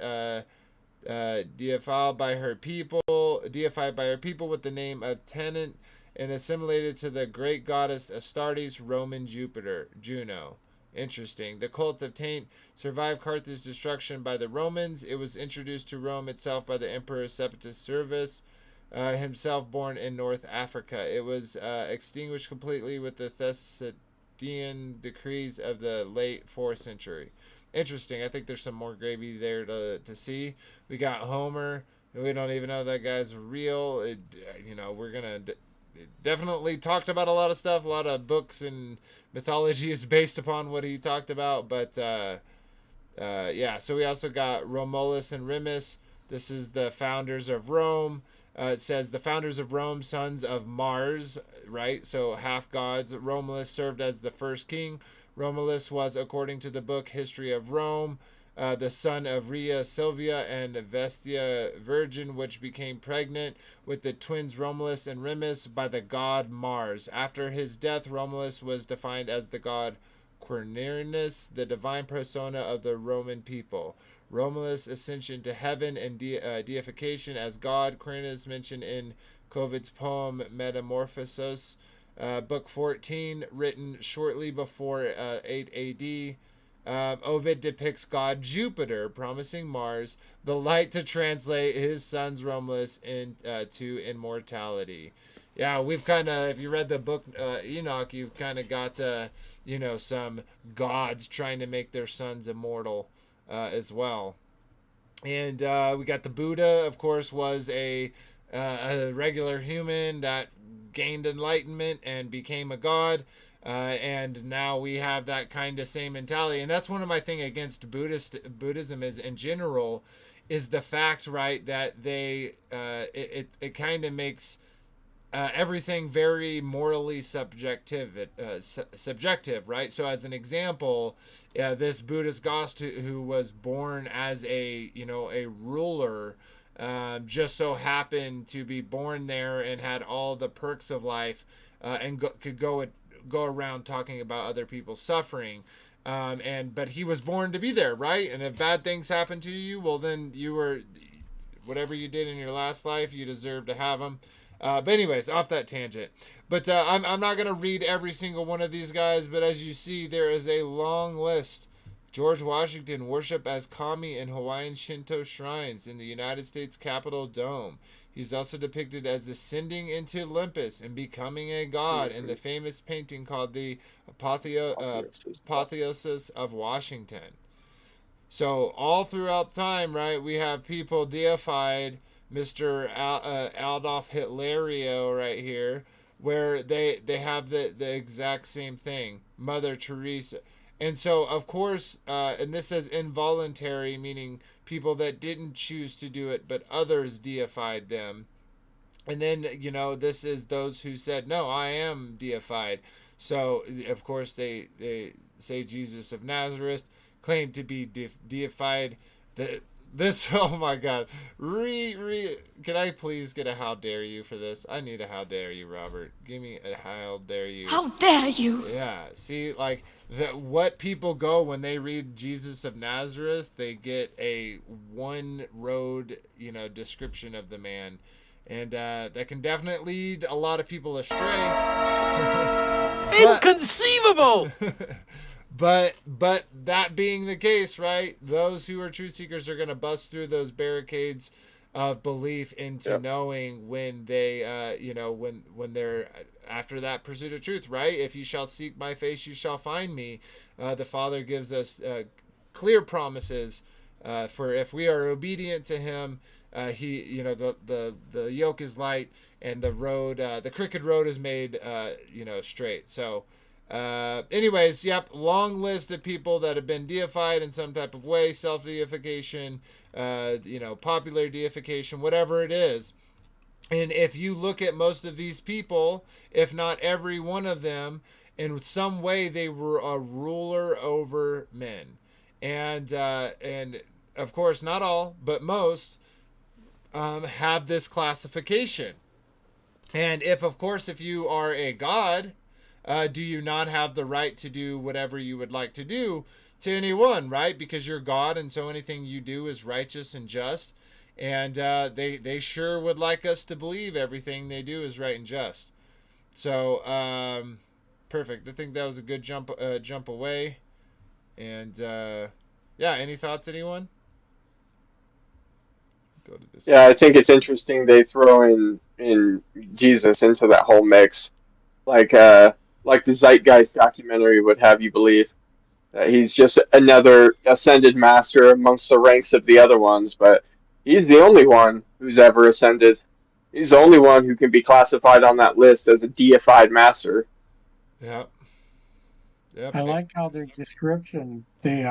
deified by her people with the name of Tenant, and assimilated to the great goddess Astartes, Roman Jupiter, Juno. Interesting. The cult of Taint survived Carthage's destruction by the Romans. It was introduced to Rome itself by the Emperor Septimus Severus, himself born in North Africa. It was extinguished completely with the decrees of the late 4th century. Interesting. I think there's some more gravy there to see. We got Homer. We don't even know that guy's real. We're gonna definitely talked about a lot of stuff. A lot of books and mythology is based upon what he talked about. But yeah. So we also got Romulus and Remus. This is the founders of Rome. It says the founders of Rome, sons of Mars, right? So half gods. Romulus served as the first king. Romulus was, according to the book History of Rome, the son of Rhea Silvia and Vestia Virgin, which became pregnant with the twins Romulus and Remus by the god Mars. After his death, Romulus was defined as the god Quirinus, the divine persona of the Roman people. Romulus' ascension to heaven and deification as god. Quirinus mentioned in Ovid's poem Metamorphosis, book 14, written shortly before 8 AD. Ovid depicts god Jupiter promising Mars the light to translate his sons Romulus into immortality. Yeah, we've kind of, if you read the book Enoch, you've kind of got, some gods trying to make their sons immortal as well. And we got the Buddha, of course, was a regular human that gained enlightenment and became a god. And now we have that kind of same mentality. And that's one of my thing against Buddhism is in general is the fact, right, that they it kind of makes everything very morally subjective, right? So as an example, this Buddhist ghost who was born as a ruler, just so happened to be born there and had all the perks of life, and could go around talking about other people's suffering. But he was born to be there, right? And if bad things happen to you, well, then whatever you did in your last life, you deserve to have them. But anyways, off that tangent. But I'm not going to read every single one of these guys, but as you see, there is a long list. George Washington worshiped as kami in Hawaiian Shinto shrines in the United States Capitol Dome. He's also depicted as ascending into Olympus and becoming a god in the famous painting called the Apotheosis of Washington. So all throughout time, right, we have people deified. Mr. Adolf Hitlerio right here, where they have the exact same thing, Mother Teresa. And so, of course, and this says involuntary, meaning people that didn't choose to do it, but others deified them. And then, this is those who said, no, I am deified. So, of course, they say Jesus of Nazareth claimed to be deified. Oh my god. Can I please get a how dare you for this? I need a how dare you, Robert. Give me a how dare you. How dare you? Yeah, see, like, what people go when they read Jesus of Nazareth, they get a one road, description of the man. And that can definitely lead a lot of people astray. Inconceivable! But that being the case, right? Those who are truth seekers are going to bust through those barricades of belief into knowing when they, when they're after that pursuit of truth, right? If you shall seek my face, you shall find me. The Father gives us clear promises for if we are obedient to Him. He, the yoke is light and the road, the crooked road is made, straight. So. Anyways, long list of people that have been deified in some type of way, self-deification, popular deification, whatever it is. And if you look at most of these people, if not every one of them, in some way they were a ruler over men. And of course, not all, but most have this classification. And if you are a god, do you not have the right to do whatever you would like to do to anyone, right? Because you're God, and so anything you do is righteous and just. And they sure would like us to believe everything they do is right and just. So, perfect. I think that was a good jump away. And, any thoughts, anyone? Go to this. Yeah, I think it's interesting they throw in Jesus into that whole mix. Like, like the Zeitgeist documentary would have you believe. He's just another ascended master amongst the ranks of the other ones, but he's the only one who's ever ascended. He's the only one who can be classified on that list as a deified master. Yep. Yep. I like how their description, they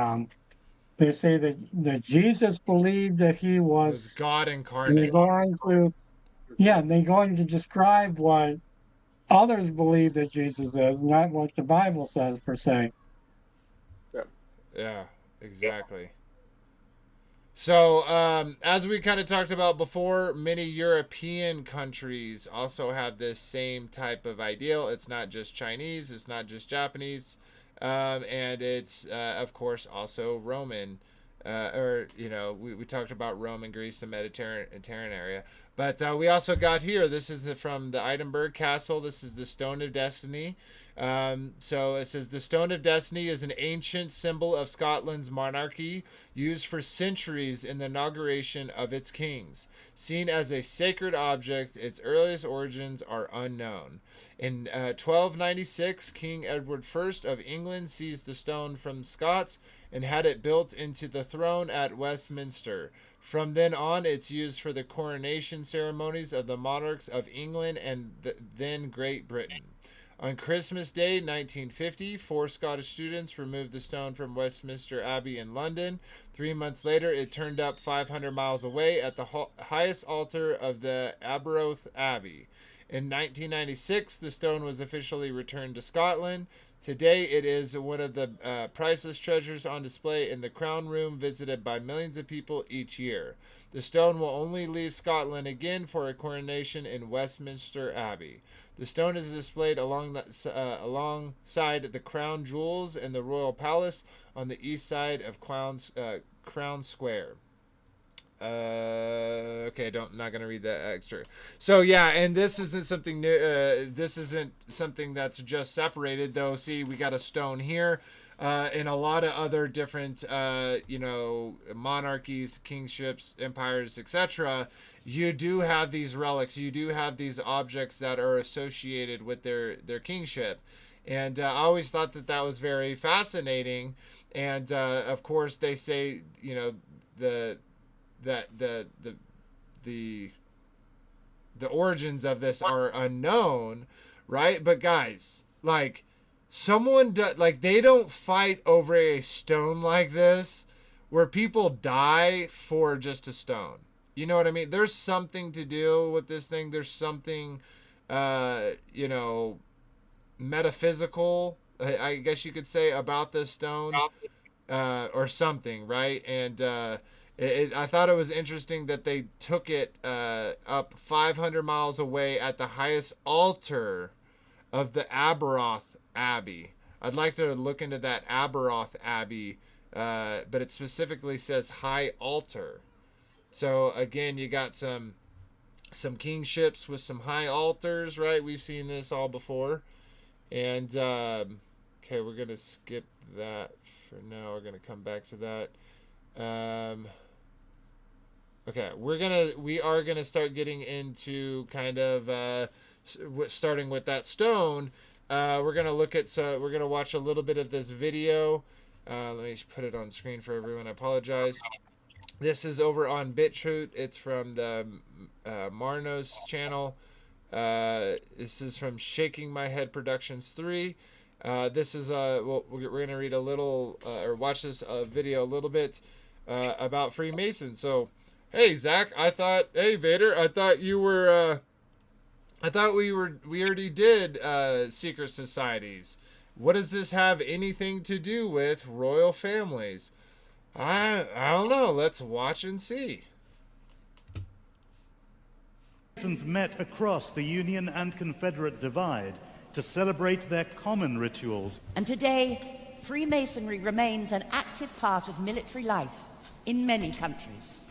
say that Jesus believed that he was God and incarnate. they're going to describe what others believe that Jesus is, not what the Bible says per se. Yeah, exactly. So, as we kind of talked about before, many European countries also have this same type of ideal. It's not just Chinese, it's not just Japanese, and it's, of course, also Roman. We talked about Rome and Greece, the Mediterranean area. But we also got here, this is from the Edinburgh Castle. This is the Stone of Destiny. So it says, the Stone of Destiny is an ancient symbol of Scotland's monarchy, used for centuries in the inauguration of its kings. Seen as a sacred object, its earliest origins are unknown. In 1296, King Edward I of England seized the stone from Scots and had it built into the throne at Westminster. From then on, it's used for the coronation ceremonies of the monarchs of England and then Great Britain. On Christmas Day, 1950, 4 Scottish students removed the stone from Westminster Abbey in London. 3 months later, it turned up 500 miles away at the highest altar of the Arbroath Abbey. In 1996, the stone was officially returned to Scotland. Today, it is one of the priceless treasures on display in the Crown Room, visited by millions of people each year. The stone will only leave Scotland again for a coronation in Westminster Abbey. The stone is displayed alongside the crown jewels in the Royal Palace on the east side of Crown Square. Not gonna read that extra. So yeah, and this isn't something new. This isn't something that's just separated, though. See, we got a stone here, in a lot of other different, monarchies, kingships, empires, etc. You do have these relics. You do have these objects that are associated with their kingship, and I always thought that was very fascinating. And of course, they say the origins of this are unknown, right? But guys, like, they don't fight over a stone like this where people die for just a stone. You know what I mean? There's something to do with this thing. There's something metaphysical, I guess you could say, about this stone, or something, right? And I thought it was interesting that they took it up 500 miles away at the highest altar of the Arbroath Abbey. I'd like to look into that Arbroath Abbey, but it specifically says high altar. So again, you got some kingships with some high altars, right? We've seen this all before. And okay, we're gonna skip that for now. We're gonna come back to that. Okay, we are gonna start getting into kind of starting with that stone. We're gonna watch a little bit of this video. Let me put it on screen for everyone. I apologize. This is over on BitChute. It's from the Marno's channel. This is from Shaking My Head Productions 3. This is we're gonna read a little or watch this video a little bit about Freemasons. So, hey Zach, hey Vader, I thought you were we already did secret societies. What does this have anything to do with royal families? I don't know. Let's watch and see. Freemasons met across the Union and Confederate divide to celebrate their common rituals. And today, Freemasonry remains an active part of military life in many countries.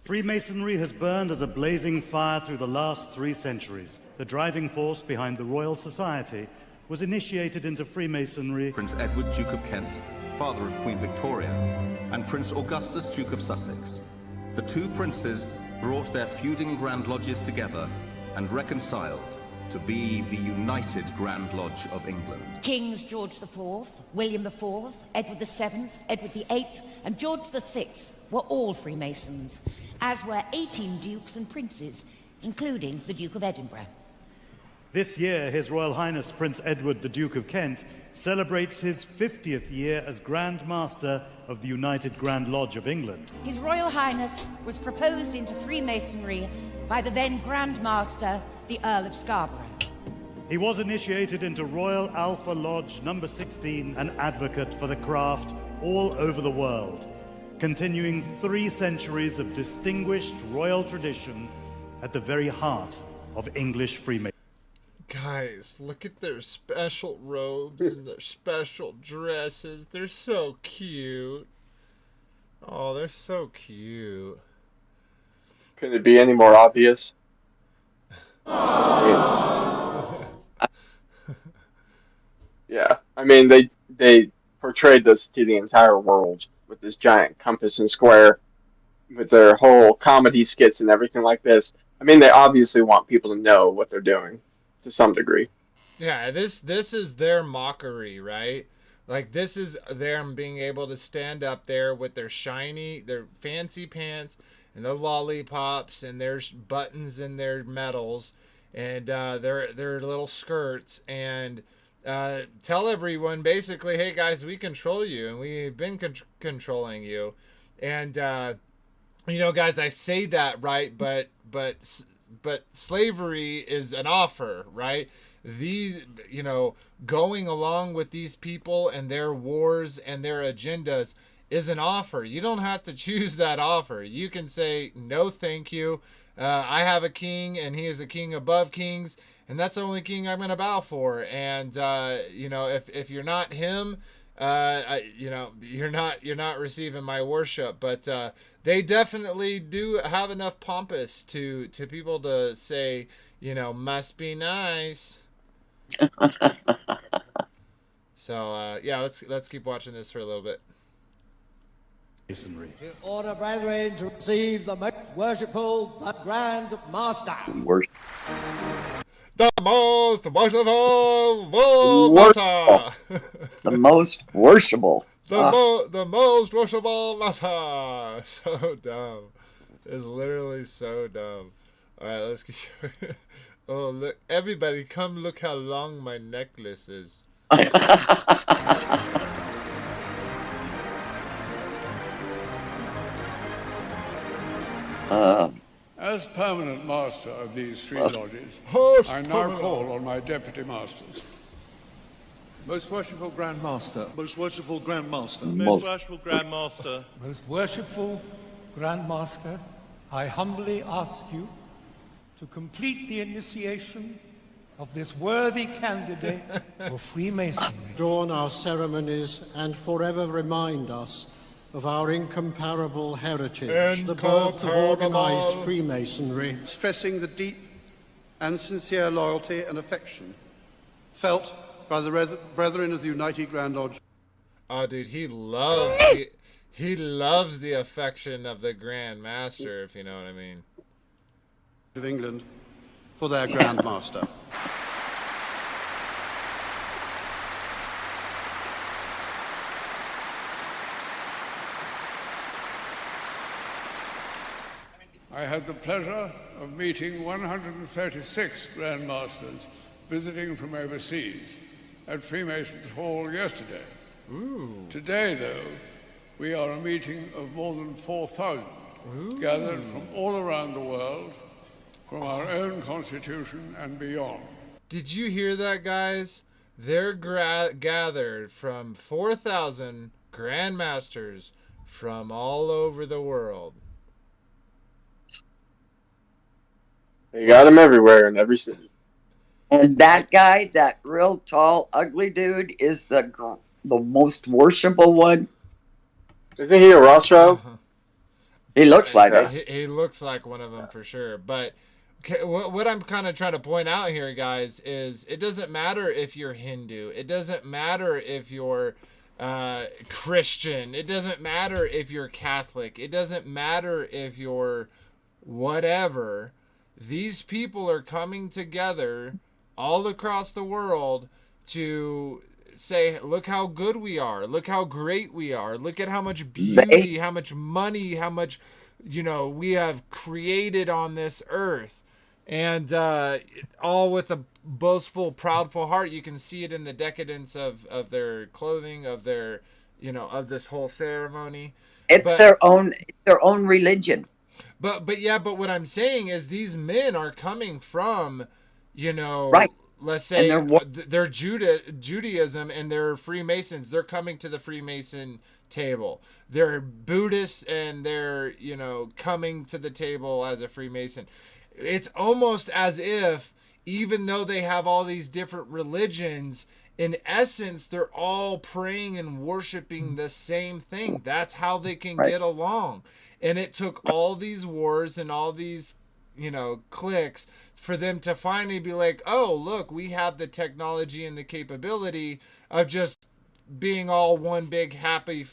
Freemasonry has burned as a blazing fire through the last 3 centuries. The driving force behind the Royal Society was initiated into Freemasonry Prince Edward, Duke of Kent, father of Queen Victoria, and Prince Augustus, Duke of Sussex. The 2 princes brought their feuding Grand Lodges together and reconciled to be the United Grand Lodge of England. Kings George IV, William IV, Edward VII, Edward VIII, and George VI were all Freemasons, as were 18 dukes and princes, including the Duke of Edinburgh. This year, His Royal Highness Prince Edward, the Duke of Kent, celebrates his 50th year as Grand Master of the United Grand Lodge of England. His Royal Highness was proposed into Freemasonry by the then Grand Master, the Earl of Scarborough. He was initiated into Royal Alpha Lodge number 16, an advocate for the craft all over the world, continuing 3 centuries of distinguished royal tradition at the very heart of English Freemasonry. Guys, look at their special robes and their special dresses. They're so cute. Oh, they're so cute. Could it be any more obvious? Yeah, I mean they portrayed this to the entire world with this giant compass and square, with their whole comedy skits and everything like this. I mean, they obviously want people to know what they're doing to some degree. Yeah, this is their mockery, right? Like, this is them being able to stand up there with their fancy pants and their lollipops and their buttons and their medals and their little skirts and tell everyone basically, hey guys, we control you and we've been controlling you. And you know, guys, I say that, right? But slavery is an offer, right? These, you know, going along with these people and their wars and their agendas is an offer. You don't have to choose that offer. You can say, no, thank you. I have a king and he is a king above kings, and that's the only king I'm going to bow for. And, you know, if you're not him, you know, you're not receiving my worship. But they definitely do have enough pompous to people to say, you know, must be nice. So yeah, let's keep watching this for a little bit. To order, brethren, to receive the most worshipful, the Grand Master. The most worshipful Master. The most worshipable. The most worshipful Master. So dumb. It's literally so dumb. All right, let's keep. Oh, look, everybody, come look how long my necklace is. As permanent master of these 3 lodges, I now call on my deputy masters. Most worshipful Grand Master. Most worshipful Grand Master. Most worshipful Grand Master. Most worshipful Grand Master, I humbly ask you to complete the initiation of this worthy candidate for Freemasonry. Adorn our ceremonies and forever remind us of our incomparable heritage, the birth of organized Freemasonry, stressing the deep and sincere loyalty and affection felt by the brethren of the United Grand Lodge. Oh, dude, he loves the affection of the Grand Master, if you know what I mean. Of England for their Grand Master. I had the pleasure of meeting 136 Grand Masters visiting from overseas at Freemasons Hall yesterday. Ooh. Today, though, we are a meeting of more than 4,000 gathered from all around the world, from our own constitution and beyond. Did you hear that, guys? They're gathered from 4,000 grandmasters from all over the world. They got them everywhere in every city. And that guy, that real tall, ugly dude, is the most worshipful one. Isn't he a Rothschild? He looks like it. He looks like one of them for sure. But what I'm kind of trying to point out here, guys, is it doesn't matter if you're Hindu. It doesn't matter if you're Christian. It doesn't matter if you're Catholic. It doesn't matter if you're whatever. These people are coming together all across the world to say, look how good we are. Look how great we are. Look at how much beauty, how much money, how much, we have created on this earth. And all with a boastful, proudful heart. You can see it in the decadence of their clothing, of their, of this whole ceremony. It's their own religion. But what I'm saying is these men are coming from, right. Let's say they're Judaism and they're Freemasons. They're coming to the Freemason table. They're Buddhists and they're, coming to the table as a Freemason. It's almost as if, even though they have all these different religions, in essence, they're all praying and worshiping the same thing. That's how they can get along. And it took all these wars and all these, cliques for them to finally be like, oh, look, we have the technology and the capability of just being all one big happy,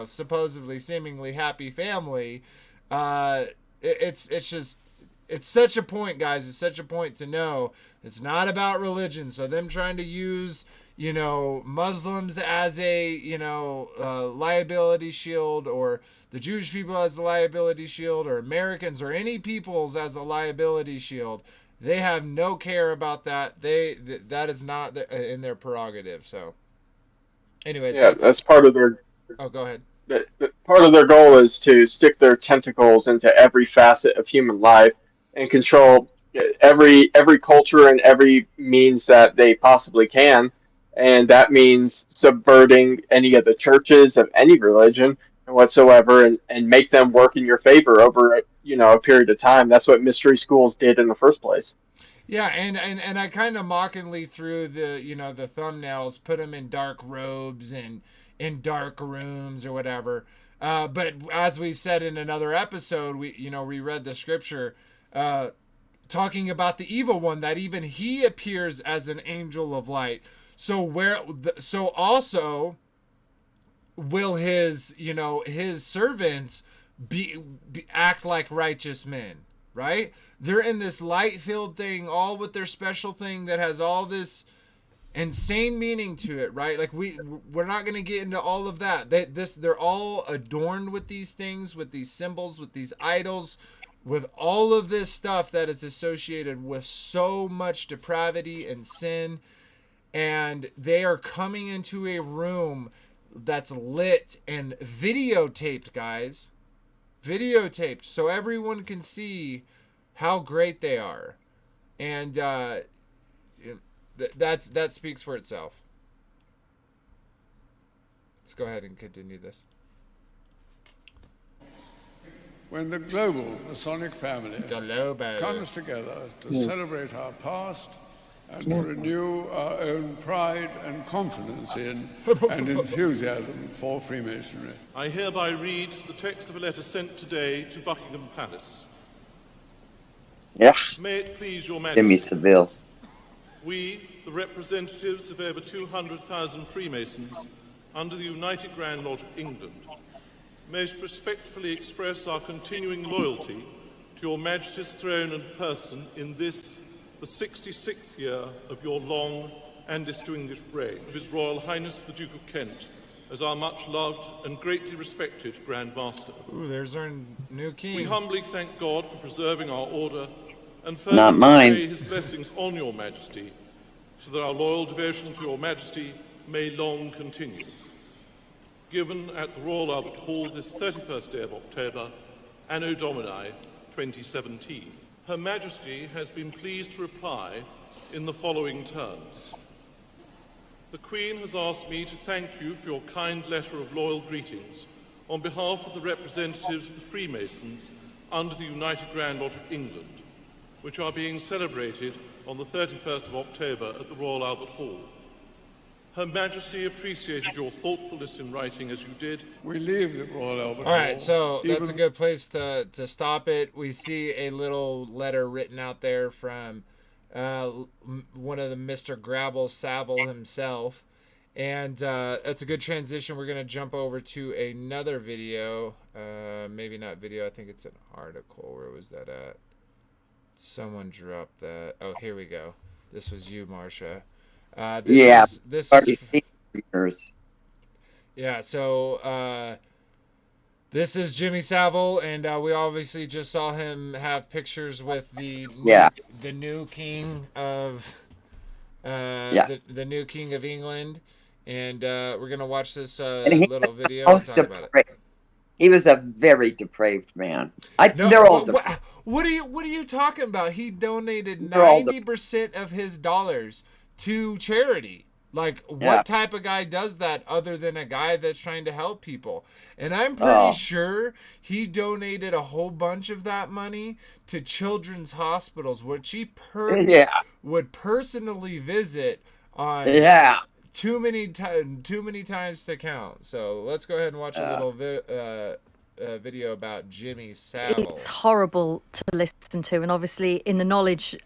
supposedly seemingly happy family. It's such a point, guys. It's such a point to know it's not about religion. So them trying to use, Muslims as a, liability shield, or the Jewish people as a liability shield, or Americans or any peoples as a liability shield. They have no care about that. That is not in their prerogative. So, anyways, yeah, that's part of their. Oh, go ahead. Part of their goal is to stick their tentacles into every facet of human life and control every culture and every means that they possibly can, and that means subverting any of the churches of any religion whatsoever, and make them work in your favor over a period of time. That's what mystery schools did in the first place. Yeah, and I kind of mockingly threw the the thumbnails, put them in dark robes and in dark rooms or whatever. But as we've said in another episode, we read the scripture talking about the evil one, that even he appears as an angel of light. So also will his servants be act like righteous men, right? They're in this light-filled thing, all with their special thing that has all this insane meaning to it, right? Like we're not going to get into all of that. They're all adorned with these things, with these symbols, with these idols, with all of this stuff that is associated with so much depravity and sin. And they are coming into a room that's lit and videotaped, guys. Videotaped, so everyone can see how great they are. And that speaks for itself. Let's go ahead and continue this. When the global Masonic family comes together to celebrate our past and to renew our own pride and confidence in and enthusiasm for Freemasonry. I hereby read the text of a letter sent today to Buckingham Palace. Yeah. May it please your Majesty. Jimmy Seville. We, the representatives of over 200,000 Freemasons under the United Grand Lodge of England, most respectfully express our continuing loyalty to your Majesty's throne and person in this, the 66th year of your long and distinguished reign, of His Royal Highness the Duke of Kent, as our much-loved and greatly respected Grand Master. Ooh, there's our new king. We humbly thank God for preserving our order and further pray His blessings on your Majesty, so that our loyal devotion to your Majesty may long continue. Given at the Royal Albert Hall this 31st day of October, Anno Domini 2017. Her Majesty has been pleased to reply in the following terms. The Queen has asked me to thank you for your kind letter of loyal greetings on behalf of the representatives of the Freemasons under the United Grand Lodge of England, which are being celebrated on the 31st of October at the Royal Albert Hall. Her Majesty appreciated your thoughtfulness in writing as you did. We leave the Royal Albert Hall. All right, so that's a good place to stop it. We see a little letter written out there from one of the Mr. Grabble Saville himself. And that's a good transition. We're going to jump over to another video. Maybe not video. I think it's an article. Where was that at? Someone dropped that. Oh, here we go. This was you, Marsha. This is yeah, so this is Jimmy Savile, and we obviously just saw him have pictures with the new king of the new king of England, and we're gonna watch this little video and talk about it. He was a very depraved man. They're all depraved. What are you talking about? He donated 90% of his dollars to charity. Like, what type of guy does that other than a guy that's trying to help people? And I'm pretty sure he donated a whole bunch of that money to children's hospitals, which he would personally visit on too many times to count. So let's go ahead and watch a little video about Jimmy Savile. It's horrible to listen to, and obviously in the knowledge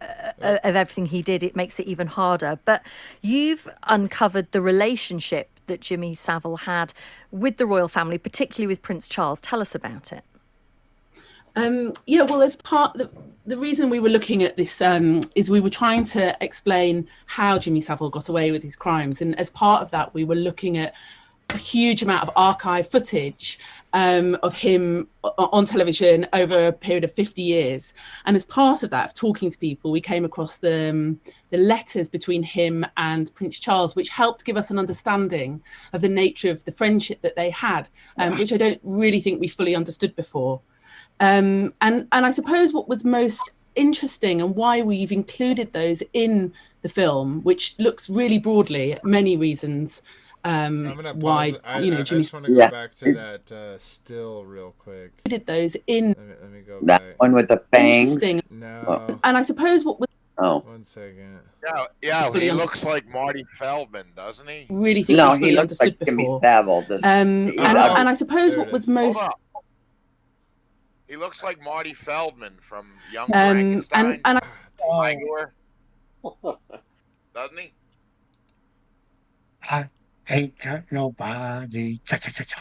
of everything he did, it makes it even harder. But you've uncovered the relationship that Jimmy Savile had with the royal family, particularly with Prince Charles. Tell us about it. Yeah, well, as part the reason we were looking at this is we were trying to explain how Jimmy Savile got away with his crimes, and as part of that, we were looking at a huge amount of archive footage of him on television over a period of 50 years. And as part of that, of talking to people, we came across the letters between him and Prince Charles, which helped give us an understanding of the nature of the friendship that they had, which I don't really think we fully understood before. And I suppose what was most interesting and why we've included those in the film, which looks really broadly at many reasons, why I just want to go back to that still real quick. Did those in? Let me go that back. One with the fangs. No. And I suppose what was 1 second. Yeah, he looks like Marty Feldman, doesn't he? Really think no, he he looks like Jimmy Savile. And I suppose what was most. He looks like Marty Feldman from Young Frankenstein. Igor. Doesn't he? I ain't got nobody. Cha cha cha cha.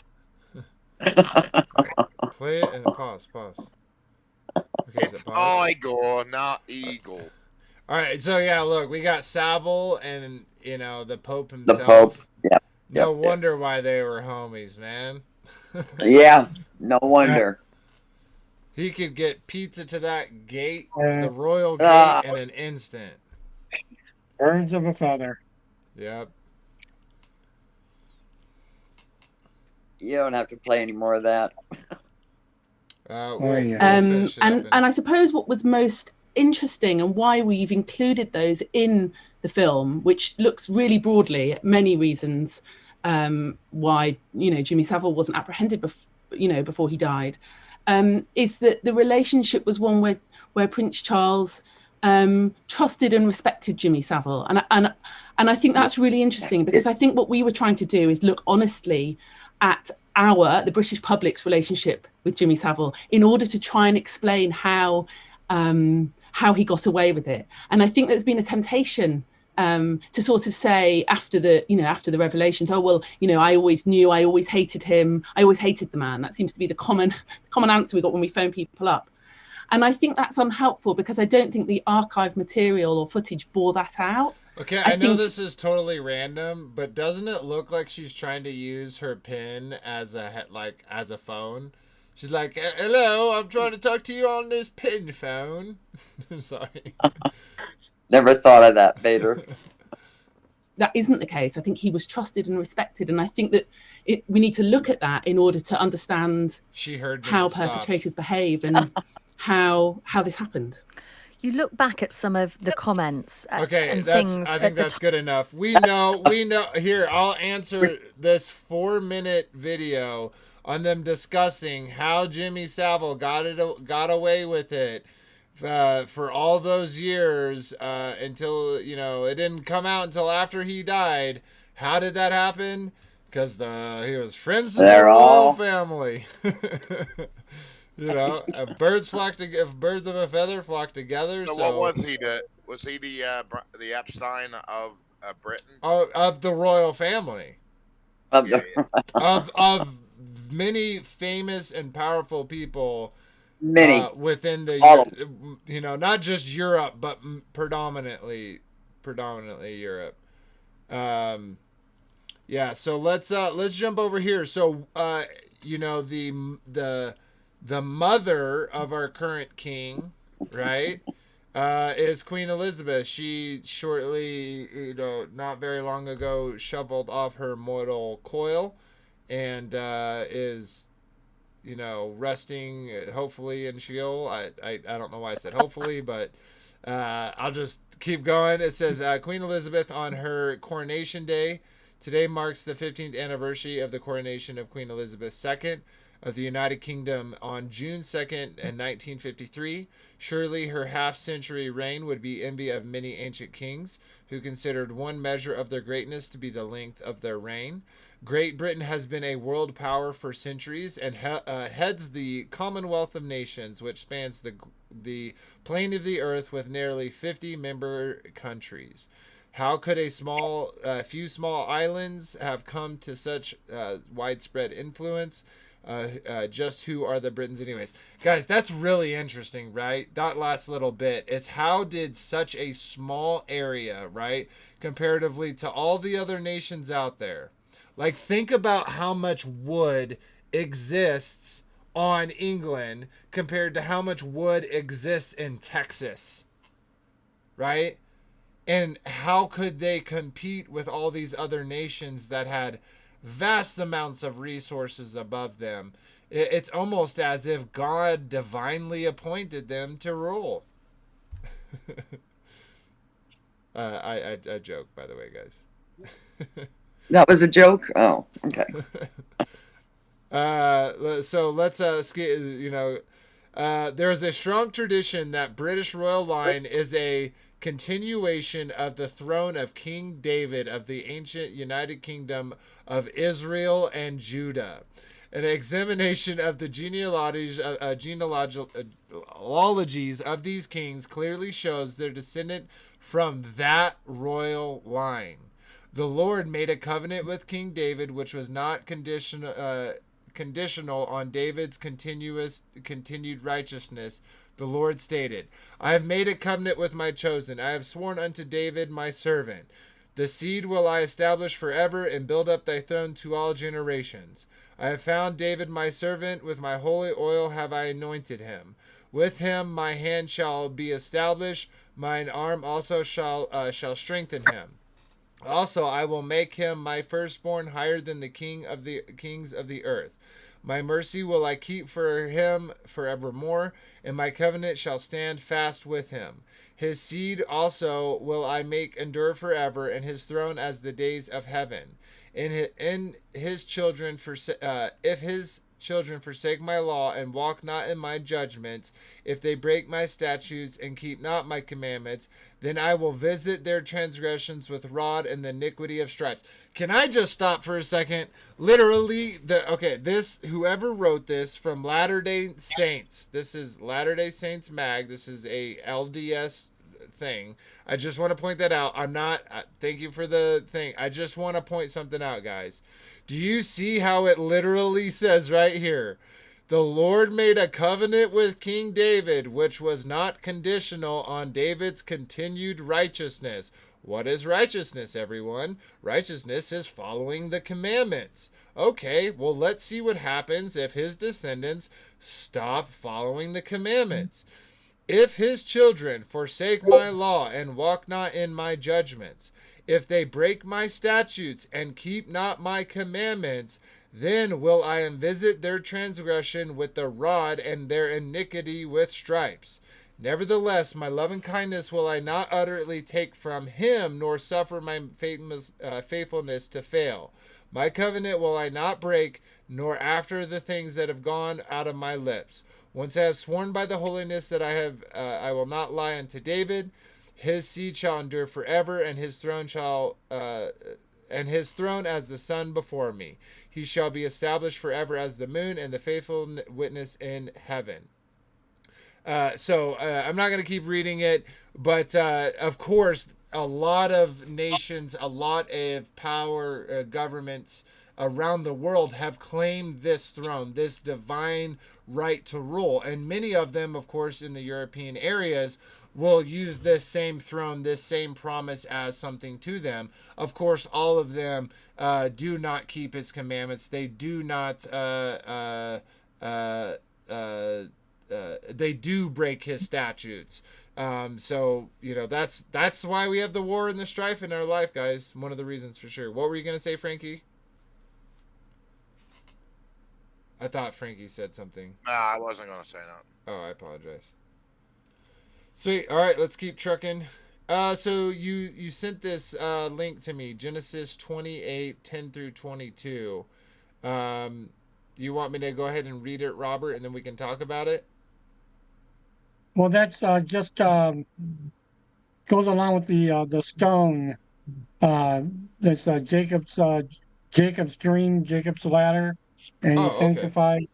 Play it and pause. Okay, is it pause? Igor, not Eagle. All right, so yeah, look, we got Savile and the Pope himself. The Pope. Yeah. No wonder why they were homies, man. Yeah, no wonder. He could get pizza to that gate, the royal gate, in an instant. Birds of a feather. Yep. You don't have to play any more of that. And I suppose what was most interesting and why we've included those in the film, which looks really broadly at many reasons why Jimmy Savile wasn't apprehended before he died, is that the relationship was one where Prince Charles trusted and respected Jimmy Savile, and I think that's really interesting, because I think what we were trying to do is look honestly at the British public's relationship with Jimmy Savile in order to try and explain how he got away with it. And I think there's been a temptation to sort of say after the revelations, I always hated him, I always hated the man. That seems to be the common answer we got when we phone people up. And I think that's unhelpful, because I don't think the archive material or footage bore that out. Okay, I know this is totally random, but doesn't it look like she's trying to use her pin as a phone? She's like, "Hello, I'm trying to talk to you on this pin phone." I'm sorry. Never thought of that, Vader. That isn't the case. I think he was trusted and respected, and I think that we need to look at that in order to understand how perpetrators behave and how this happened. You look back at some of the comments. Okay, and I think that's good enough. We know. Here, I'll answer this 4-minute video on them discussing how Jimmy Savile got away with it for all those years until it didn't come out until after he died. How did that happen? Because he was friends with the royal family. If birds of a feather flock together. So what was he? Was he the Epstein of Britain? Of the royal family. Of of many famous and powerful people. Many within the not just Europe, but predominantly Europe. Yeah, so let's jump over here. So the mother of our current king, right, is Queen Elizabeth. She shortly, not very long ago, shoveled off her mortal coil, and is resting hopefully in Sheol. I don't know why I said hopefully, but I'll just keep going. It says Queen Elizabeth on her coronation day. Today marks the 15th anniversary of the coronation of Queen Elizabeth II of the United Kingdom on June 2nd in 1953. Surely her half-century reign would be envy of many ancient kings who considered one measure of their greatness to be the length of their reign. Great Britain has been a world power for centuries and heads the Commonwealth of Nations, which spans the plane of the earth with nearly 50 member countries. How could a few small islands have come to such widespread influence? Just who are the Britons anyways? Guys, that's really interesting, right? That last little bit is how did such a small area, right, comparatively to all the other nations out there, like think about how much wood exists on England compared to how much wood exists in Texas, right? And how could they compete with all these other nations that had vast amounts of resources above them? It's almost as if God divinely appointed them to rule. I joke, by the way, guys. That was a joke? Oh, okay. So let's there is a strong tradition that British royal line is a continuation of the throne of King David of the ancient United Kingdom of Israel and Judah. An examination of the genealogies of these kings clearly shows their descendant from that royal line. The Lord made a covenant with King David, which was not conditional on David's continued righteousness. The Lord stated, I have made a covenant with my chosen. I have sworn unto David my servant. The seed will I establish forever and build up thy throne to all generations. I have found David my servant. With my holy oil have I anointed him. With him my hand shall be established. Mine arm also shall strengthen him. Also, I will make him my firstborn higher than the kings of the earth. My mercy will I keep for him forevermore, and my covenant shall stand fast with him. His seed also will I make endure forever, and his throne as the days of heaven. If his children forsake my law and walk not in my judgments, if they break my statutes and keep not my commandments, then I will visit their transgressions with rod and the iniquity of stripes. Can I just stop for a second? Literally, whoever wrote this from Latter-day Saints, this is Latter-day Saints Mag, this is a LDS thing. I just want to point that out. Thank you for the thing. I just want to point something out, guys. Do you see how it literally says right here? The Lord made a covenant with King David, which was not conditional on David's continued righteousness. What is righteousness, everyone? Righteousness is following the commandments. Okay, well, let's see what happens if his descendants stop following the commandments. If his children forsake my law and walk not in my judgments, if they break my statutes and keep not my commandments, then will I visit their transgression with the rod and their iniquity with stripes. Nevertheless, my loving kindness will I not utterly take from him, nor suffer my faithfulness to fail. My covenant will I not break, nor after the things that have gone out of my lips. Once I have sworn by the holiness that I will not lie unto David. His seed shall endure forever, and his throne as the sun before me. He shall be established forever as the moon, and the faithful witness in heaven. I'm not going to keep reading it, but of course, a lot of nations, a lot of power governments around the world have claimed this throne, this divine right to rule. And many of them, of course, in the European areas, will use this same throne, this same promise as something to them. Of course, all of them do not keep his commandments. They do not, they do break his statutes. So, you know, that's why we have the war and the strife in our life, guys. One of the reasons for sure. What were you going to say, Frankie? I thought Frankie said something. Nah, I wasn't going to say nothing. Oh, I apologize. Sweet. All right, let's keep trucking. So you sent this link to me, Genesis 28:10 through 22. Do you want me to go ahead and read it, Robert, and then we can talk about it? Well, that's just goes along with the stone. That's Jacob's dream, Jacob's ladder, and he sanctified.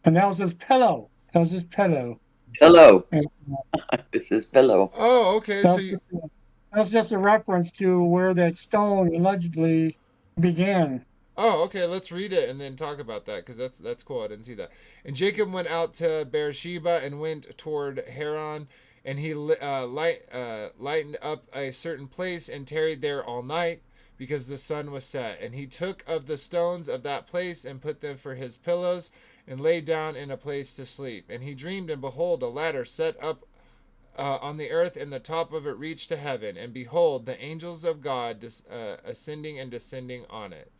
And that was his pillow. That was his pillow. Pillow. This is pillow. Oh, okay. That's just a reference to where that stone allegedly began. Oh, okay. Let's read it and then talk about that because that's cool. I didn't see that. And Jacob went out to Beersheba and went toward Haran, and he lightened up a certain place and tarried there all night because the sun was set. And he took of the stones of that place and put them for his pillows and lay down in a place to sleep. And he dreamed, and behold, a ladder set up on the earth, and the top of it reached to heaven. And behold, the angels of God ascending and descending on it.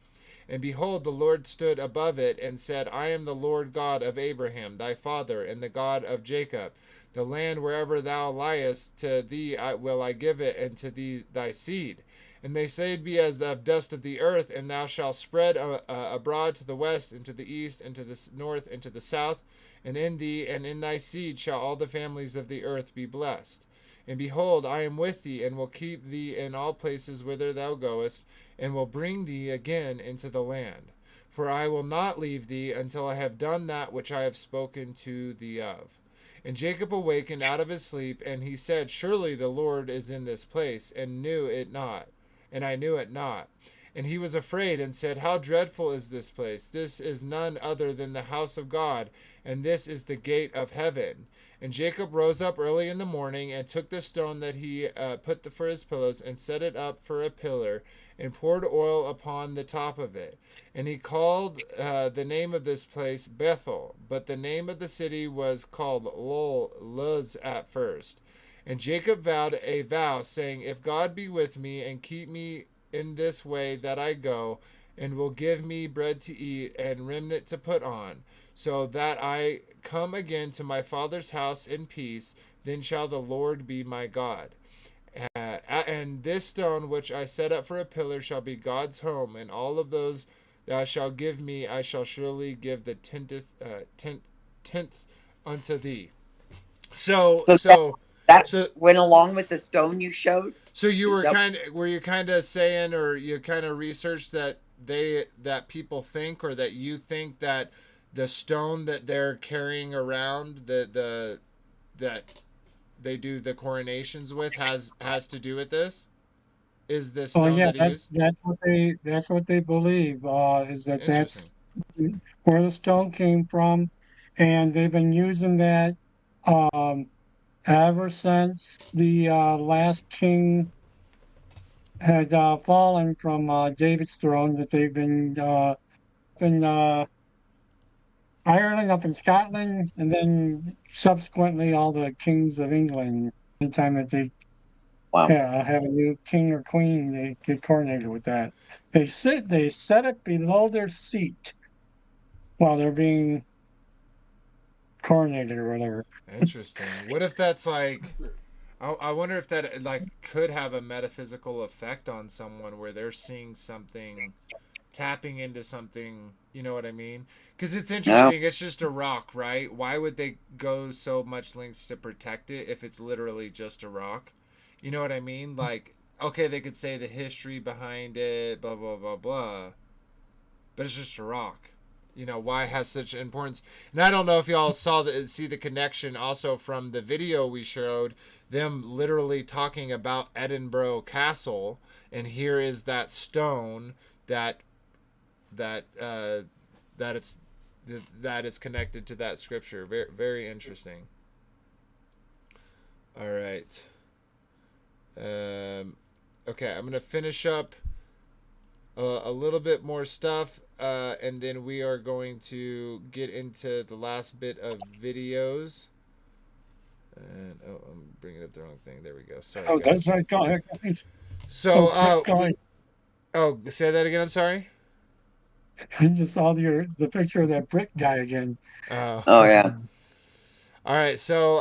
And behold, the Lord stood above it and said, I am the Lord God of Abraham, thy father, and the God of Jacob. The land wherever thou liest, to thee will I give it, and to thee thy seed. And they say, be as the dust of the earth, and thou shalt spread abroad to the west, and to the east, and to the north, and to the south. And in thee and in thy seed shall all the families of the earth be blessed. And behold, I am with thee, and will keep thee in all places whither thou goest, and will bring thee again into the land. For I will not leave thee until I have done that which I have spoken to thee of. And Jacob awakened out of his sleep, and he said, surely the Lord is in this place, and knew it not. And I knew it not. And he was afraid, and said, how dreadful is this place! This is none other than the house of God, and this is the gate of heaven. And Jacob rose up early in the morning, and took the stone that he put for his pillows, and set it up for a pillar, and poured oil upon the top of it. And he called the name of this place Bethel, but the name of the city was called Luz at first. And Jacob vowed a vow, saying, if God be with me, and keep me in this way that I go, and will give me bread to eat, and remnant to put on, so that I come again to my father's house in peace, then shall the Lord be my God. And this stone which I set up for a pillar shall be God's home, and all of those thou shalt give me, I shall surely give the tenth unto thee. So that went along with the stone you showed. So you were kind of saying, or you kind of researched that that people think, or that you think that the stone that they're carrying around, that they do the coronations with, has to do with this? Is this stone that he used? That's what they believe. Is that's where the stone came from, and they've been using that ever since the last king had fallen from David's throne. That they've been Ireland, up in Scotland, and then subsequently all the kings of England. Anytime that they have a new king or queen, they get coronated with that. They set it below their seat while they're being coronated or whatever. Interesting. What if that's like, I wonder if that like could have a metaphysical effect on someone where they're seeing something, tapping into something, you know what I mean? Because it's interesting. It's just a rock, right? Why would they go so much lengths to protect it if it's literally just a rock? You know what I mean? Like, okay, they could say the history behind it, blah, blah, blah, blah. But it's just a rock. why it has such importance. And I don't know if y'all see the connection also from the video we showed, them literally talking about Edinburgh Castle, and here is that stone that is connected to that scripture. Very, very interesting. All right. Okay, I'm gonna finish up a little bit more stuff, and then we are going to get into the last bit of videos. And I'm bringing up the wrong thing. There we go. Sorry, guys. That's right. Go ahead, guys. So, go ahead. Say that again. I'm sorry. I just saw the picture of that brick guy again. Oh yeah. All right, so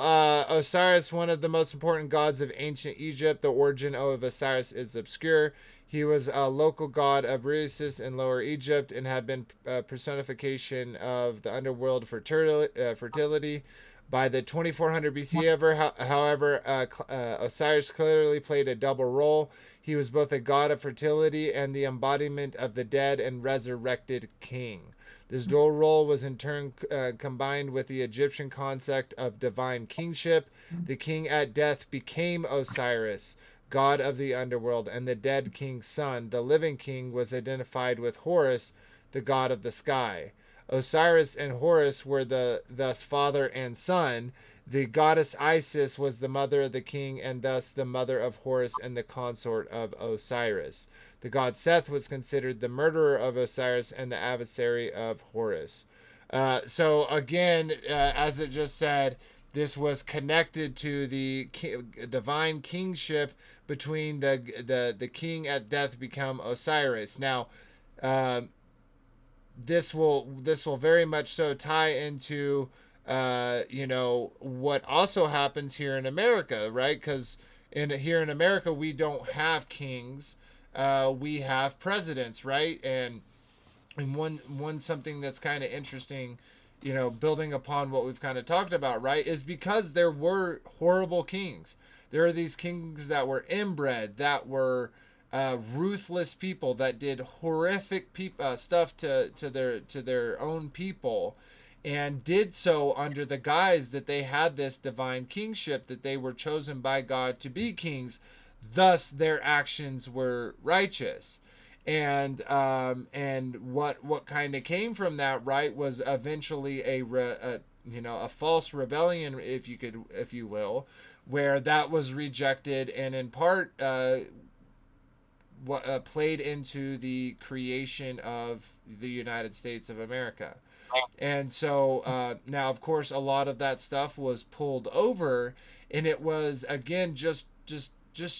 Osiris, one of the most important gods of ancient Egypt. The origin of Osiris is obscure. He was a local god of Rhesus in Lower Egypt and had been a personification of the underworld fertility. By the 2400 BC, however, Osiris clearly played a double role. He was both a god of fertility and the embodiment of the dead and resurrected king. This dual role was in turn combined with the Egyptian concept of divine kingship. The king at death became Osiris, god of the underworld, and the dead king's son, the living king, was identified with Horus, the god of the sky. Osiris and Horus were thus father and son. The goddess Isis was the mother of the king and thus the mother of Horus and the consort of Osiris. The god Seth was considered the murderer of Osiris and the adversary of Horus. So again, as it just said, this was connected to the divine kingship between the king at death become Osiris. Now, this will very much so tie into what also happens here in America, right? Because here in America we don't have kings, we have presidents, right? And one something that's kind of interesting, building upon what we've kind of talked about, right, is because there were horrible kings. There are these kings that were inbred, that were ruthless people that did horrific stuff to their own people, and did so under the guise that they had this divine kingship, that they were chosen by God to be kings. Thus, their actions were righteous. And what kind of came from that, right, was eventually a false rebellion, if you will, where that was rejected, and in part played into the creation of the United States of America. And so now, of course, a lot of that stuff was pulled over, and it was again just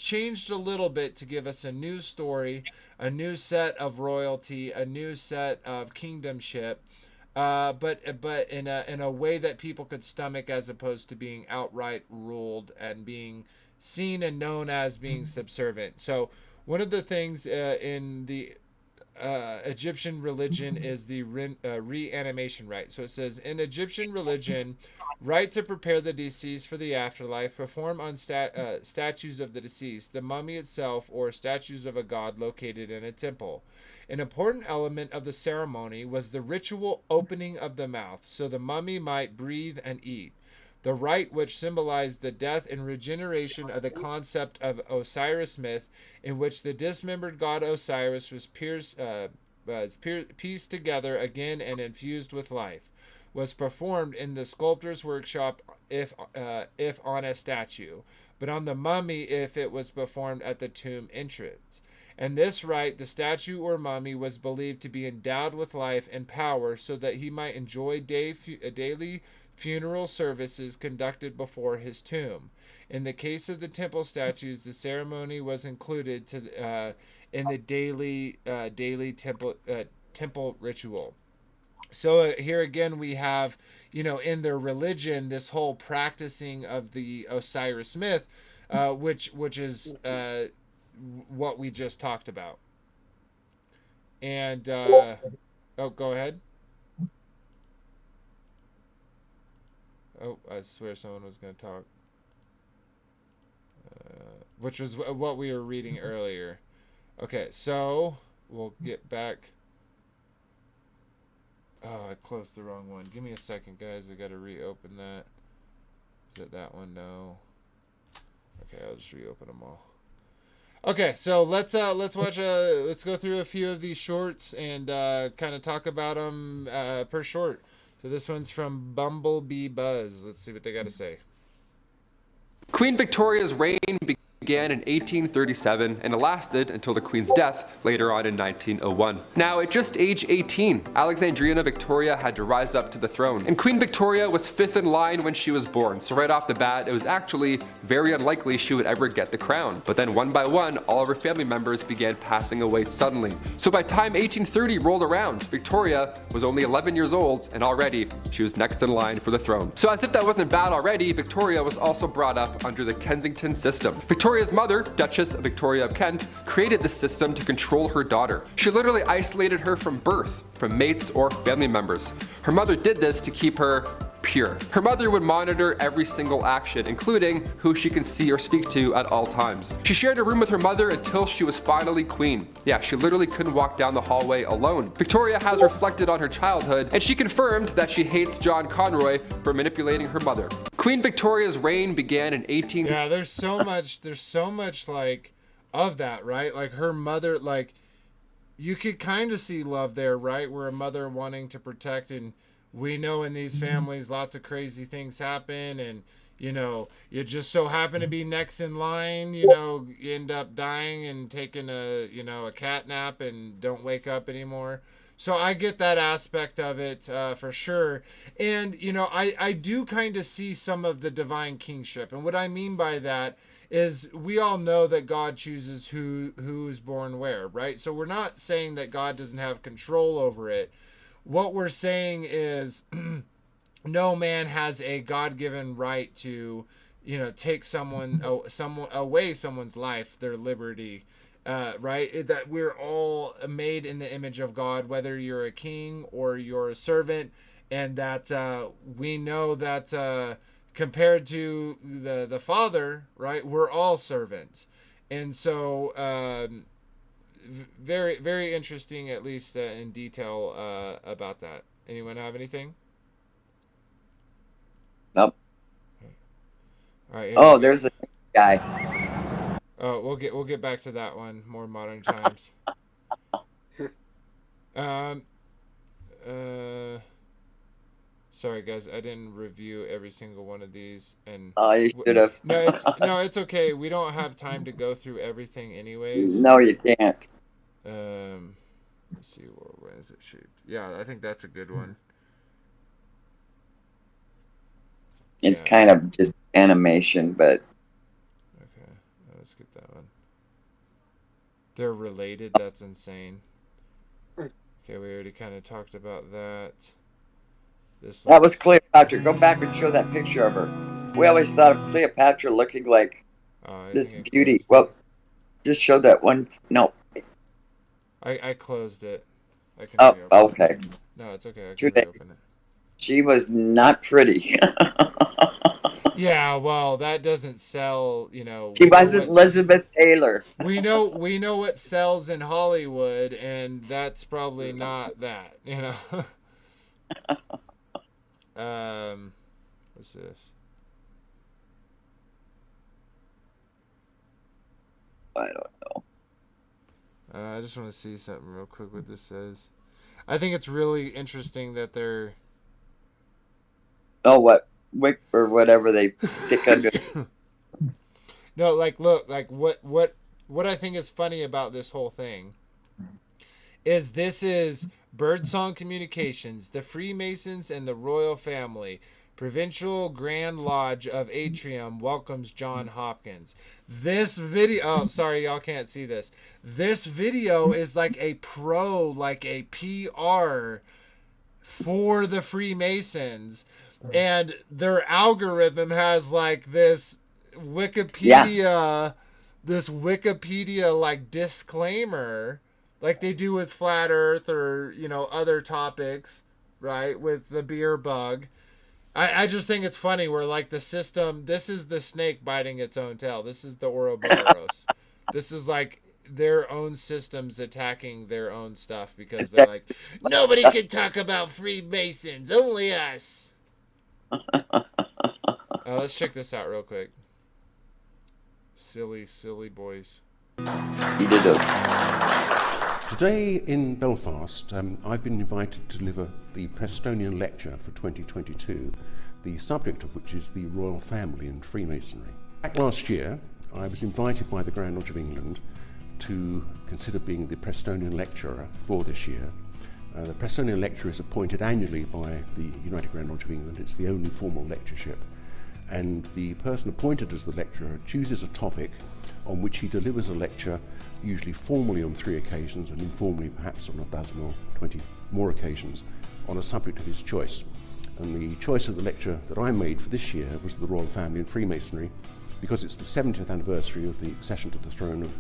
changed a little bit to give us a new story, a new set of royalty, a new set of kingdomship, but in a way that people could stomach, as opposed to being outright ruled and being seen and known as being subservient. So one of the things in the Egyptian religion is the reanimation rite. So it says, in Egyptian religion, rite to prepare the deceased for the afterlife, perform on statues of the deceased, the mummy itself, or statues of a god located in a temple. An important element of the ceremony was the ritual opening of the mouth, so the mummy might breathe and eat. The rite, which symbolized the death and regeneration of the concept of Osiris myth, in which the dismembered god Osiris was pieced together again and infused with life, was performed in the sculptor's workshop if on a statue, but on the mummy if it was performed at the tomb entrance. And this rite, the statue or mummy was believed to be endowed with life and power, so that he might enjoy daily funeral services conducted before his tomb. In the case of the temple statues, the ceremony was included in the daily temple ritual. So here again we have, in their religion, this whole practicing of the Osiris myth, which is what we just talked about. And go ahead. Oh, I swear someone was going to talk. Which was what we were reading earlier. Okay, so we'll get back. Oh, I closed the wrong one. Give me a second, guys. I gotta reopen that. Is it that one? No. Okay, I'll just reopen them all. Okay, so let's watch let's go through a few of these shorts and kind of talk about them per short. So this one's from Bumblebee Buzz. Let's see what they got to say. Queen Victoria's reign began in 1837 and it lasted until the Queen's death later on in 1901. Now, at just age 18, Alexandrina Victoria had to rise up to the throne. And Queen Victoria was 5th in line when she was born, so right off the bat, it was actually very unlikely she would ever get the crown. But then one by one, all of her family members began passing away suddenly. So by time 1830 rolled around, Victoria was only 11 years old and already she was next in line for the throne. So as if that wasn't bad already, Victoria was also brought up under the Kensington system. Victoria's mother, Duchess Victoria of Kent, created this system to control her daughter. She literally isolated her from birth, from mates or family members. Her mother did this to keep her pure. Her mother would monitor every single action, including who she can see or speak to at all times. She shared a room with her mother until she was finally queen. Yeah, she literally couldn't walk down the hallway alone. Victoria has reflected on her childhood, and she confirmed that she hates John Conroy for manipulating her mother. Queen Victoria's reign began in 18... Yeah, there's so much like of that, right? Like her mother, like you could kind of see love there, right? Where a mother wanting to protect, and we know in these families lots of crazy things happen, and you know, you just so happen to be next in line, you know, you end up dying and taking a cat nap and don't wake up anymore. So I get that aspect of it for sure. And, you know, I do kind of see some of the divine kingship. And what I mean by that is we all know that God chooses who's born where, right? So we're not saying that God doesn't have control over it. What we're saying is no man has a God-given right to, you know, take someone away someone's life, their liberty. Right? That we're all made in the image of God, whether you're a king or you're a servant, and that we know that compared to the Father, right, we're all servants. And so very, very interesting, at least in detail about that. Anyone have anything? Nope. All right. Oh, there's a guy. Oh, we'll get back to that one. More modern times. Sorry guys, I didn't review every single one of these, and you should have. No, it's okay. We don't have time to go through everything, anyways. No, you can't. Let's see, where is it shaped? Yeah, I think that's a good one. It's kind of just animation, but. Let's skip that one. They're related. That's insane. Okay, we already kind of talked about that. That was Cleopatra. Go back and show that picture of her. We always thought of Cleopatra looking like this beauty. Well, just show that one. No. I closed it. I can okay. No, it's okay. I can reopen it. She was not pretty. Yeah, well, that doesn't sell, you know. She wasn't Elizabeth Taylor. We know what sells in Hollywood, and that's probably not that, you know. What's this? I don't know. I just want to see something real quick what this says. I think it's really interesting that they're... Oh, what? Wick or whatever they stick under. No, like, look, like what I think is funny about this whole thing is this is Birdsong Communications, the Freemasons and the Royal Family. Provincial Grand Lodge of Atrium welcomes John Hopkins. This video, oh, sorry, y'all can't see this. This video is like a PR for the Freemasons. And their algorithm has like this Wikipedia like disclaimer, like they do with Flat Earth or, you know, other topics, right? With the beer bug. I just think it's funny where like the system, this is the snake biting its own tail. This is the Ouroboros. This is like their own systems attacking their own stuff because they're like, nobody can talk about Freemasons, only us. Let's check this out real quick. Silly boys. He did it. Today in Belfast, I've been invited to deliver the Prestonian Lecture for 2022, the subject of which is the royal family and Freemasonry. Back last year, I was invited by the Grand Lodge of England to consider being the Prestonian Lecturer for this year. The Prestonian Lecturer is appointed annually by the United Grand Lodge of England. It's the only formal lectureship. And the person appointed as the lecturer chooses a topic on which he delivers a lecture, usually formally on 3 occasions and informally perhaps on a dozen or 20 more occasions, on a subject of his choice. And the choice of the lecture that I made for this year was the Royal Family and Freemasonry, because it's the 70th anniversary of the accession to the throne of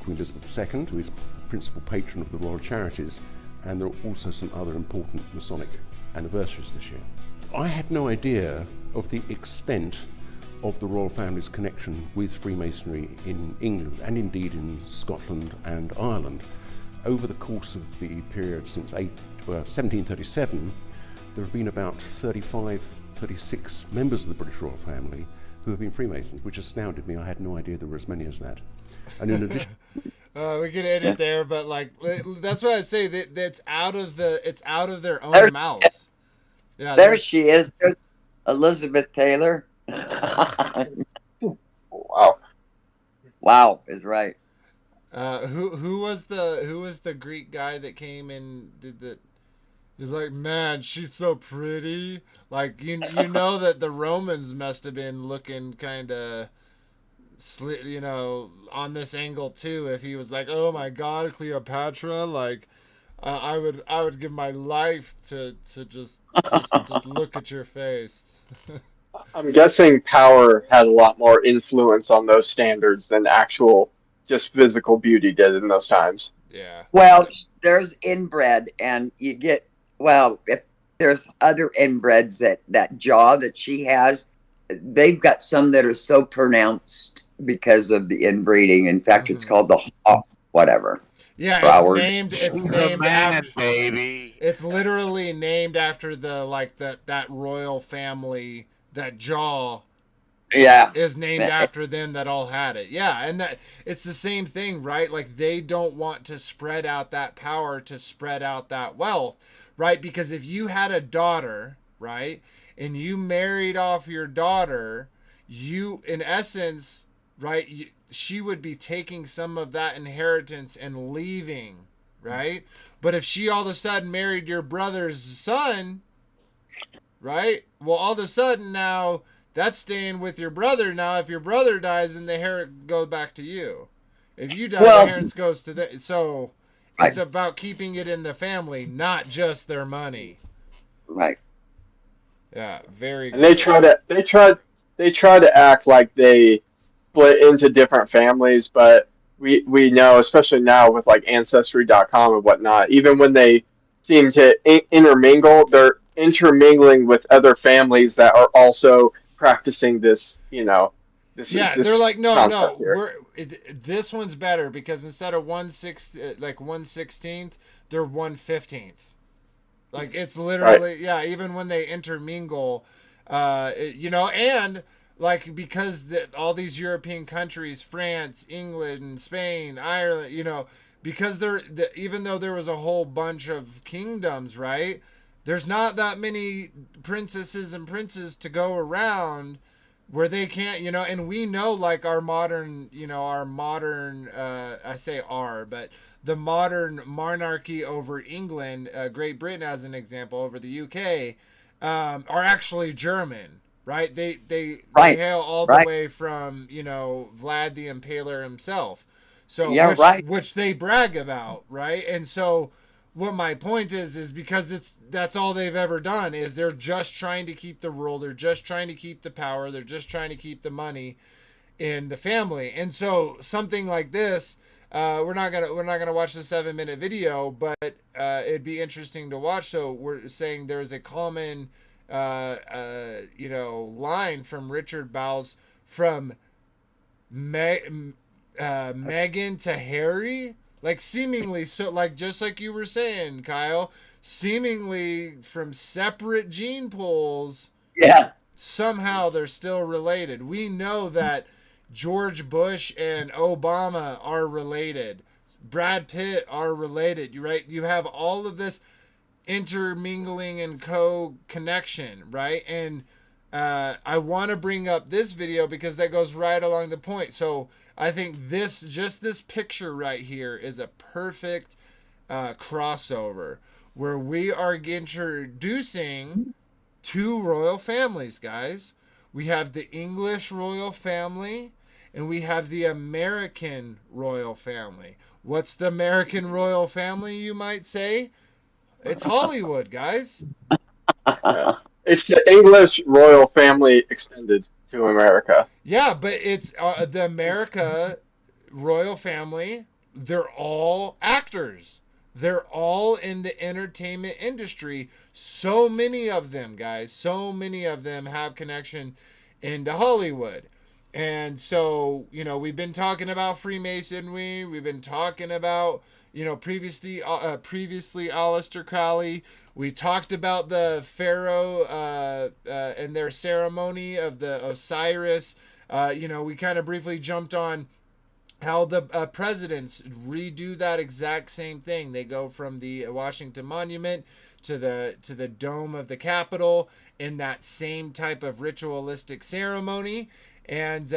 Queen Elizabeth II, who is principal patron of the Royal Charities, and there are also some other important Masonic anniversaries this year. I had no idea of the extent of the royal family's connection with Freemasonry in England and indeed in Scotland and Ireland. Over the course of the period since 1737, there have been about 35, 36 members of the British royal family who have been Freemasons, which astounded me. I had no idea there were as many as that. And in addition, we could edit there, but like that's what I say. That's out of their own mouths. Yeah, there she is. There's Elizabeth Taylor. Wow is right. Who was the Greek guy that came and did the? He's like, man, she's so pretty. Like you know that the Romans must have been looking kind of, on this angle too. If he was like, oh my God, Cleopatra, like. I would give my life to just to look at your face. I'm guessing power had a lot more influence on those standards than actual just physical beauty did in those times. Yeah. Well, there's inbred, and you get, well, if there's other inbreds that jaw that she has, they've got some that are so pronounced because of the inbreeding. In fact, it's called the hawk, whatever. Yeah, it's named after, baby. It's literally named after that royal family, that jaw. Yeah. Is named after them that all had it. Yeah, and that it's the same thing, right? Like they don't want to spread out that power, to spread out that wealth, right? Because if you had a daughter, right, and you married off your daughter, you in essence, right, she would be taking some of that inheritance and leaving, right? But if she all of a sudden married your brother's son, right? Well, all of a sudden now that's staying with your brother. Now, if your brother dies, then the inheritance goes back to you. If you die, the inheritance goes to the. So it's about keeping it in the family, not just their money. Right. Yeah. Very. And they try to act like they split into different families, but we know, especially now with like Ancestry.com and whatnot, even when they seem to intermingle, they're intermingling with other families that are also practicing this, this. Yeah, this they're like, no, this one's better because instead of 1/16th, they're 1/15th. Like it's literally, yeah. Even when they intermingle, and. Like, because all these European countries, France, England, Spain, Ireland, because even though there was a whole bunch of kingdoms, right? There's not that many princesses and princes to go around where they can't, and we know like our modern, I say but the modern monarchy over England, Great Britain as an example, over the UK, are actually German. Right, they hail all the way from Vlad the Impaler himself, so which they brag about, right? And so, what my point is because that's all they've ever done is they're just trying to keep the rule, they're just trying to keep the power, they're just trying to keep the money in the family, and so something like this. We're not gonna watch the 7-minute video, but it'd be interesting to watch. So we're saying there's a common line from Richard Bowles from Meghan to Harry, like seemingly so, like just like you were saying, Kyle, seemingly from separate gene pools. Yeah. Somehow they're still related. We know that George Bush and Obama are related. Brad Pitt are related. Right? You have all of this intermingling and co-connection, right? And I want to bring up this video because that goes right along the point. So I think this picture right here is a perfect crossover where we are introducing two royal families, guys. We have the English royal family and we have the American royal family. What's the American royal family, you might say? It's Hollywood, guys. It's the English royal family extended to America. Yeah, but it's the America royal family. They're all actors. They're all in the entertainment industry. So many of them, guys, so many of them have connection into Hollywood. And so, we've been talking about Freemasonry. We've been talking about, previously Aleister Crowley. We talked about the Pharaoh and their ceremony of the Osiris. We kind of briefly jumped on how the presidents redo that exact same thing. They go from the Washington Monument to the dome of the Capitol in that same type of ritualistic ceremony. And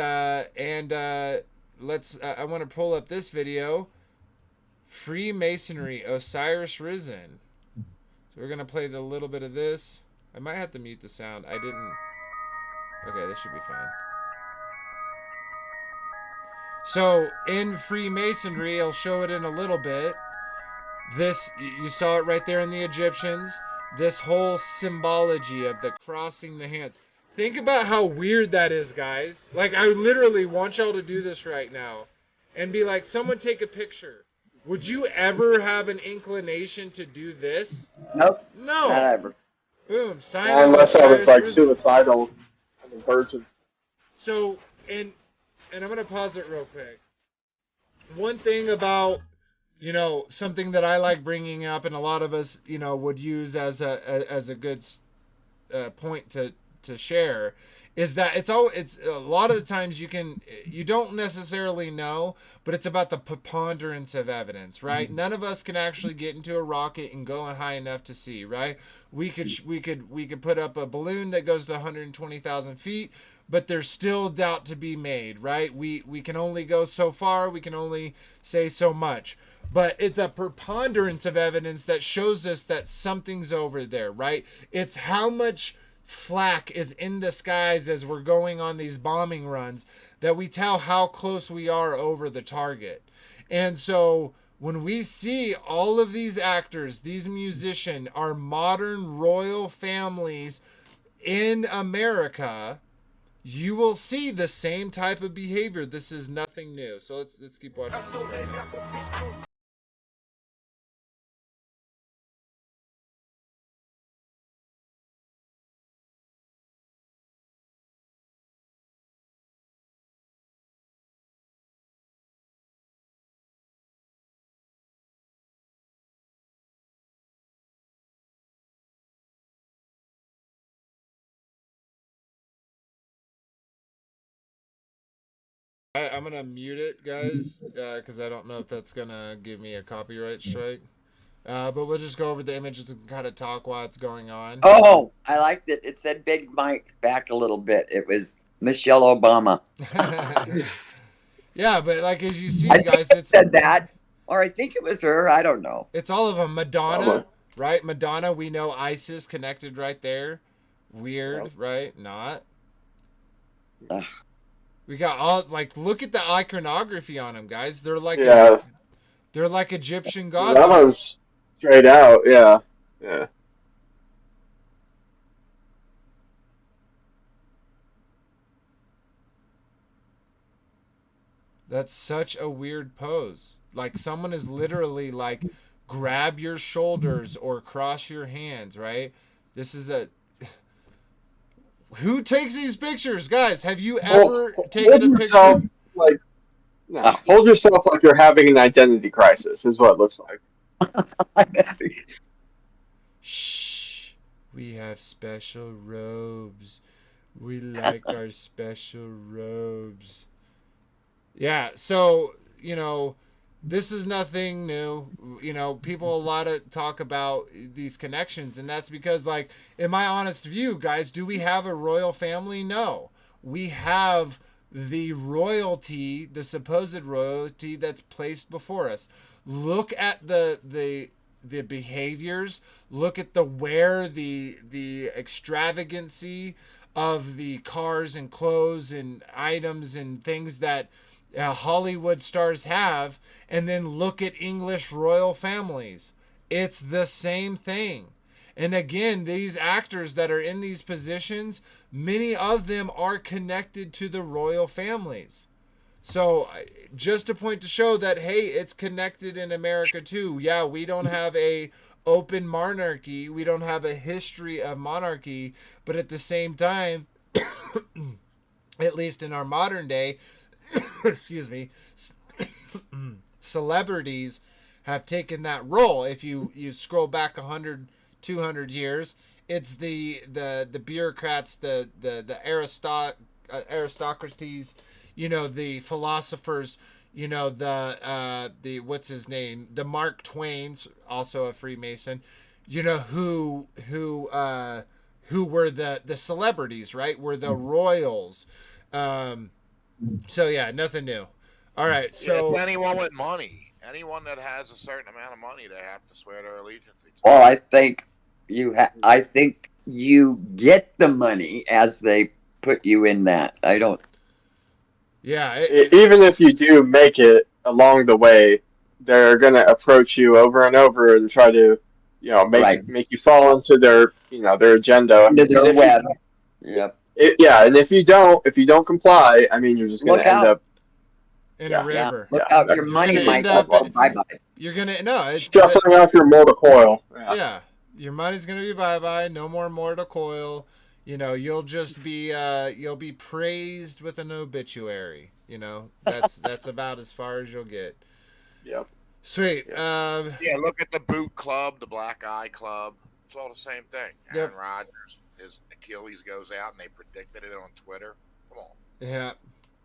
let's I want to pull up this video. Freemasonry, Osiris Risen. So we're gonna play the little bit of this. I might have to mute the sound. I didn't. Okay, this should be fine. So in Freemasonry, I'll show it in a little bit. This, you saw it right there in the Egyptians. This whole symbology of the crossing the hands. Think about how weird that is, guys. Like, I literally want y'all to do this right now. And be like, someone take a picture. Would you ever have an inclination to do this? Nope. No. Not ever. Boom. Sign Unless I was like Risen. suicidal as a virgin. So, and I'm going to pause it real quick. One thing about, something that I like bringing up and a lot of us, would use as a good point to share is that it's a lot of the times you don't necessarily know, but it's about the preponderance of evidence, right? None of us can actually get into a rocket and go high enough to see, right? We could put up a balloon that goes to 120,000 feet, but there's still doubt to be made, right? We can only go so far, we can only say so much. But it's a preponderance of evidence that shows us that something's over there, right? It's how much flak is in the skies as we're going on these bombing runs that we tell how close we are over the target. And so when we see all of these actors, these musicians are modern royal families in America, you will see the same type of behavior. This is nothing new. So let's keep watching. I'm gonna mute it, guys, because I don't know if that's gonna give me a copyright strike. But we'll just go over the images and kind of talk while it's going on. Oh, I liked it. It said Big Mike back a little bit. It was Michelle Obama. Yeah, but like as you see, I guys, think it's said that, or I think it was her. I don't know. It's all of them. Madonna, right? Madonna, we know ISIS connected right there. Weird, right? Not. Ugh. We got all look at the iconography on them, guys. They're like they're like Egyptian gods. That was straight out, yeah. That's such a weird pose. Like someone is literally like grab your shoulders or cross your hands, right? This is a who takes these pictures, guys? Have you ever taken a picture? No, hold yourself like you're having an identity crisis, is what it looks like. Shh. We have special robes. We like our special robes. Yeah, so, this is nothing new. People a lot of talk about these connections, and that's because, like, in my honest view, guys, do we have a royal family? No. We have the royalty, the supposed royalty that's placed before us. Look at the behaviors, look at the extravagancy of the cars and clothes and items and things that Hollywood stars have, and then look at English royal families. It's the same thing. And again, these actors that are in these positions, many of them are connected to the royal families. So just a point to show that, hey, it's connected in America too. Yeah, we don't have a open monarchy. We don't have a history of monarchy. But at the same time, at least in our modern day, excuse me, celebrities have taken that role. If you scroll back 100, 200 years, it's the bureaucrats, the aristocracies, the philosophers, the what's his name, the Mark Twain's, also a Freemason, who were the celebrities, right? Were the royals. So yeah, nothing new. All right, so it's anyone with money, anyone that has a certain amount of money, they have to swear their allegiance. Well, I think I think you get the money as they put you in that. I don't. Yeah. Even if you do make it along the way, they're going to approach you over and over and try to, make you fall into their, their agenda. Into their web. Yep. And if you don't comply, I mean, you're just going to end up in a river. Look out, your money might go bye-bye. You're going to, shuffling off your mortal coil. Yeah. Your money's going to be bye-bye. No more mortal coil. You'll just be, you'll be praised with an obituary. That's about as far as you'll get. Yep. Sweet. Look at the Boot Club, the Black Eye Club. It's all the same thing. Aaron Rodgers, his Achilles goes out, and they predicted it on Twitter. Come on.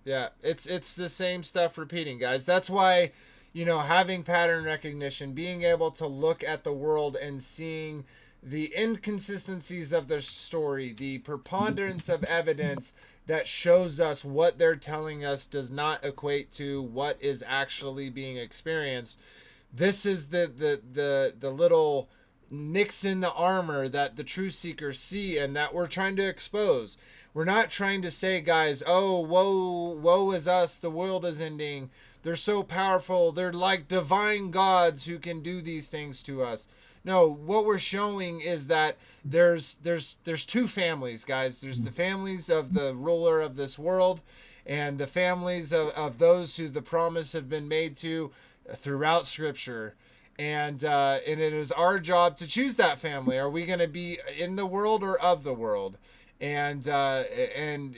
Yeah. It's the same stuff repeating, guys. That's why, having pattern recognition, being able to look at the world and seeing the inconsistencies of their story, the preponderance of evidence that shows us what they're telling us does not equate to what is actually being experienced. This is the little nicks in the armor that the truth seekers see and that we're trying to expose. We're not trying to say, guys, oh, woe is us, the world is ending. They're so powerful. They're like divine gods who can do these things to us. No, what we're showing is that there's two families, guys. There's the families of the ruler of this world and the families of those who the promise have been made to throughout Scripture. And it is our job to choose that family. Are we going to be in the world or of the world? And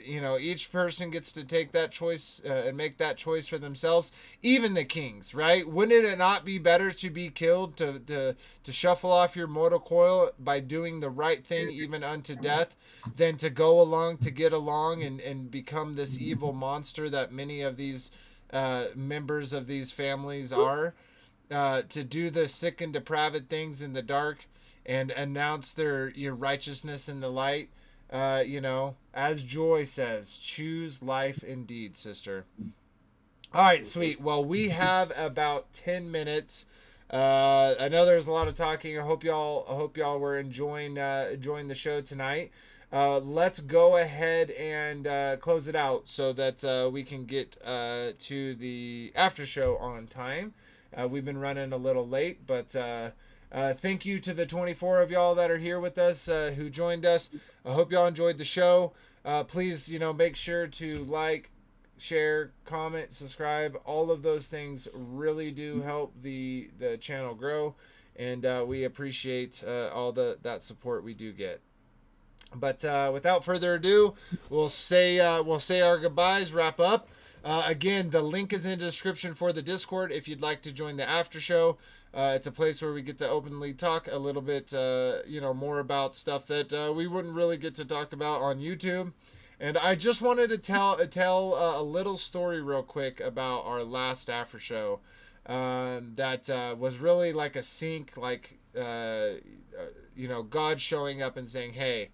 each person gets to take that choice and make that choice for themselves. Even the kings, right? Wouldn't it not be better to be killed, to shuffle off your mortal coil by doing the right thing even unto death, than to go along to get along and become this evil monster that many of these members of these families are, to do the sick and depraved things in the dark and announce their righteousness in the light. As Joy says, choose life indeed, sister. All right, sweet. Well, we have about 10 minutes. I know there's a lot of talking. I hope y'all were enjoying the show tonight. Let's go ahead and close it out so that we can get to the after show on time. We've been running a little late, but thank you to the 24 of y'all that are here with us, who joined us. I hope y'all enjoyed the show. Please, make sure to like, share, comment, subscribe. All of those things really do help the channel grow, and we appreciate all that support we do get. But without further ado, we'll say our goodbyes, wrap up. Again, the link is in the description for the Discord if you'd like to join the after show. It's a place where we get to openly talk a little bit, more about stuff that we wouldn't really get to talk about on YouTube. And I just wanted to tell a little story real quick about our last after show that was really like a sync, like God showing up and saying, "Hey,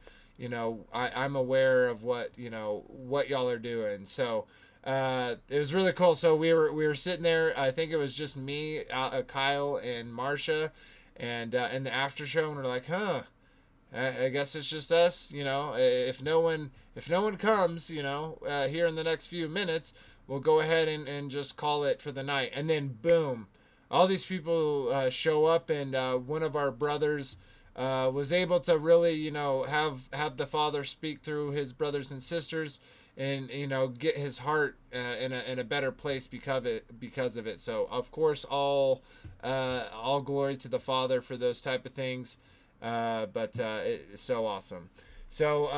I'm aware of what y'all are doing." So it was really cool. So we were sitting there. I think it was just me, Kyle, and Marcia, and in the after show, and we're like, "Huh, I guess it's just us." If no one comes, here in the next few minutes, we'll go ahead and just call it for the night. And then boom, all these people show up, and one of our brothers was able to really, have the Father speak through his brothers and sisters, and get his heart in a better place because of it. So of course, all glory to the Father for those type of things. But it's so awesome. So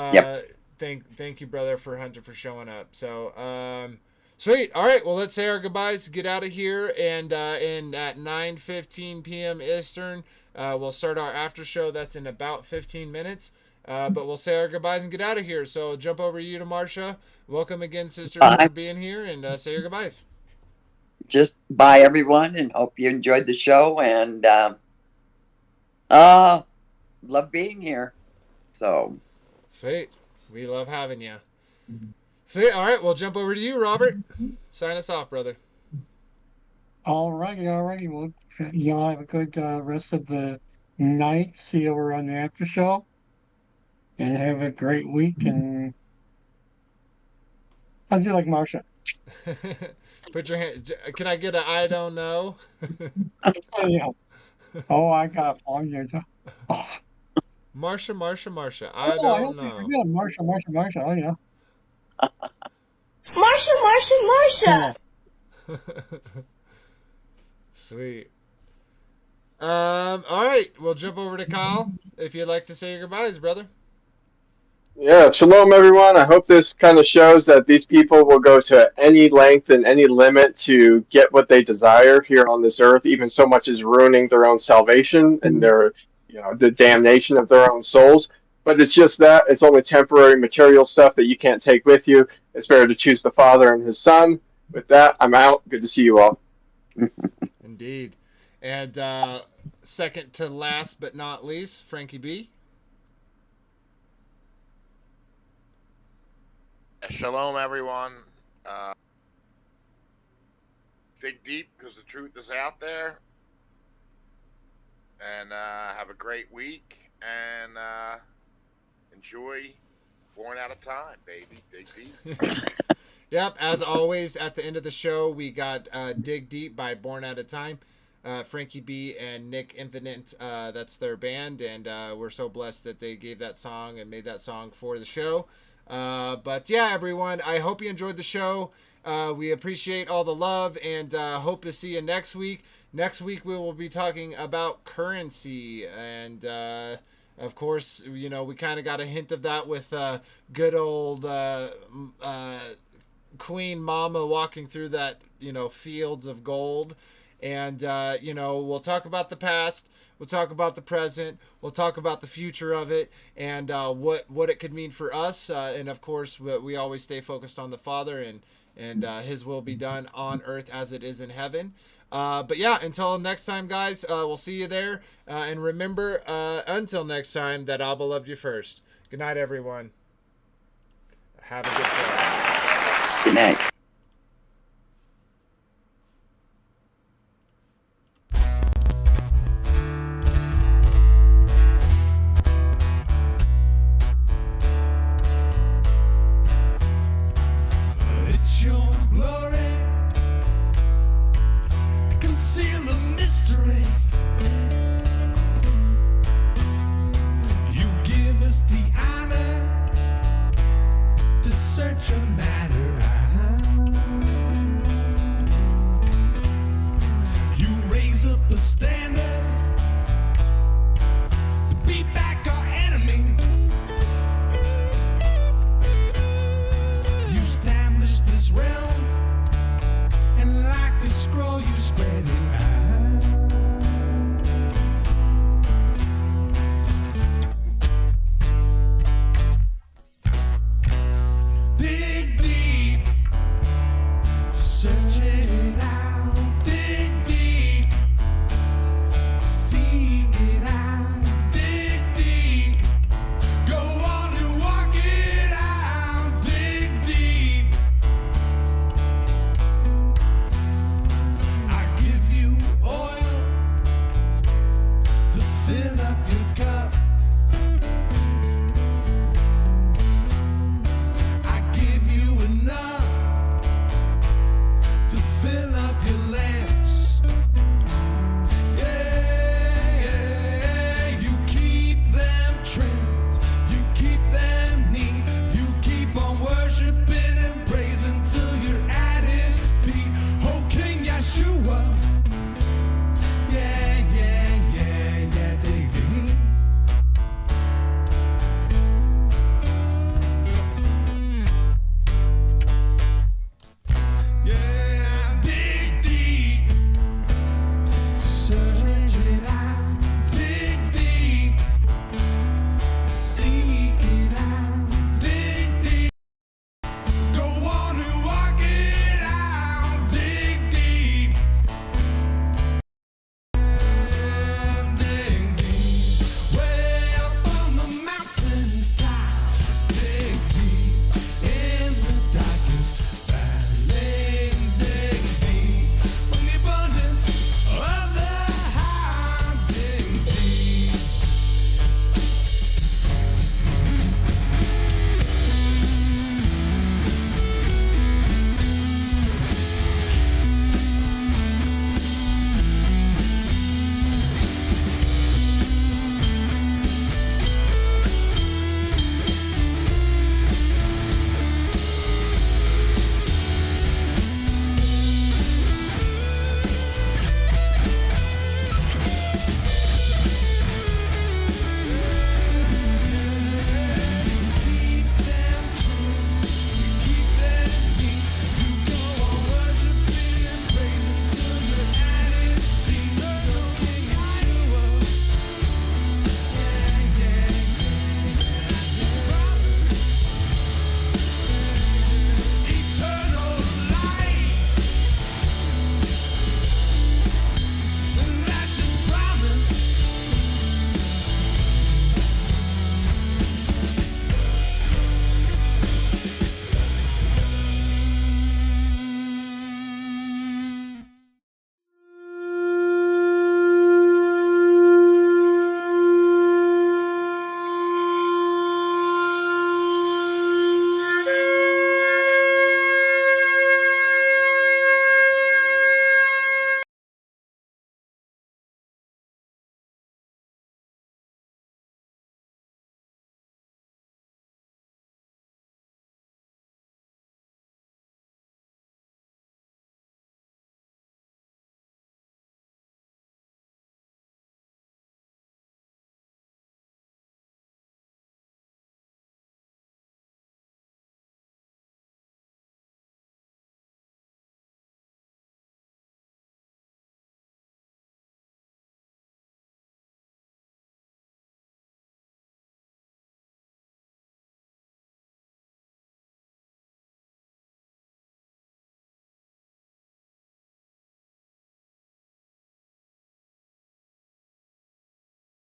thank you, brother, for Hunter, for showing up. So sweet. All right, well, let's say our goodbyes, get out of here, and at 9:15 p.m. Eastern, we'll start our after show. That's in about 15 minutes. But we'll say our goodbyes and get out of here. So jump over to you to Marcia. Welcome again, sister, for being here, and say your goodbyes. Just bye, everyone, and hope you enjoyed the show, and love being here. So sweet. We love having you. Sweet. All right, we'll jump over to you, Robert. Sign us off, brother. All righty. Well, y'all have a good rest of the night. See you over on the after show. And have a great week. And I'll do like Marcia. Put your hands. Can I get a I don't know? Yeah. Oh, I got a phone here. Oh. Marcia. I don't know. Yeah, Marcia. Oh, yeah. Marcia. Sweet. All right, we'll jump over to Kyle if you'd like to say your goodbyes, brother. Yeah, shalom, everyone. I hope this kind of shows that these people will go to any length and any limit to get what they desire here on this earth, even so much as ruining their own salvation and their, the damnation of their own souls. But it's just that. It's only temporary material stuff that you can't take with you. It's better to choose the Father and his Son. With that, I'm out. Good to see you all. Indeed. And second to last but not least, Frankie B. Shalom, everyone. Dig deep, because the truth is out there. And have a great week. And enjoy Born Out of Time, baby. Dig deep. Yep, as always, at the end of the show, we got Dig Deep by Born Out of Time. Frankie B and Nick Infinite, that's their band. And we're so blessed that they gave that song and made that song for the show. But yeah, everyone, I hope you enjoyed the show. We appreciate all the love, and hope to see you next week. Next week we will be talking about currency, and of course, we kind of got a hint of that with good old Queen Mama walking through that fields of gold. And we'll talk about the past. We'll talk about the present. We'll talk about the future of it, and what it could mean for us. And of course, we always stay focused on the Father, and His will be done on earth as it is in heaven. But yeah, until next time, guys, we'll see you there. And remember, until next time, that ABBA loved you first. Good night, everyone. Have a good day. Good night.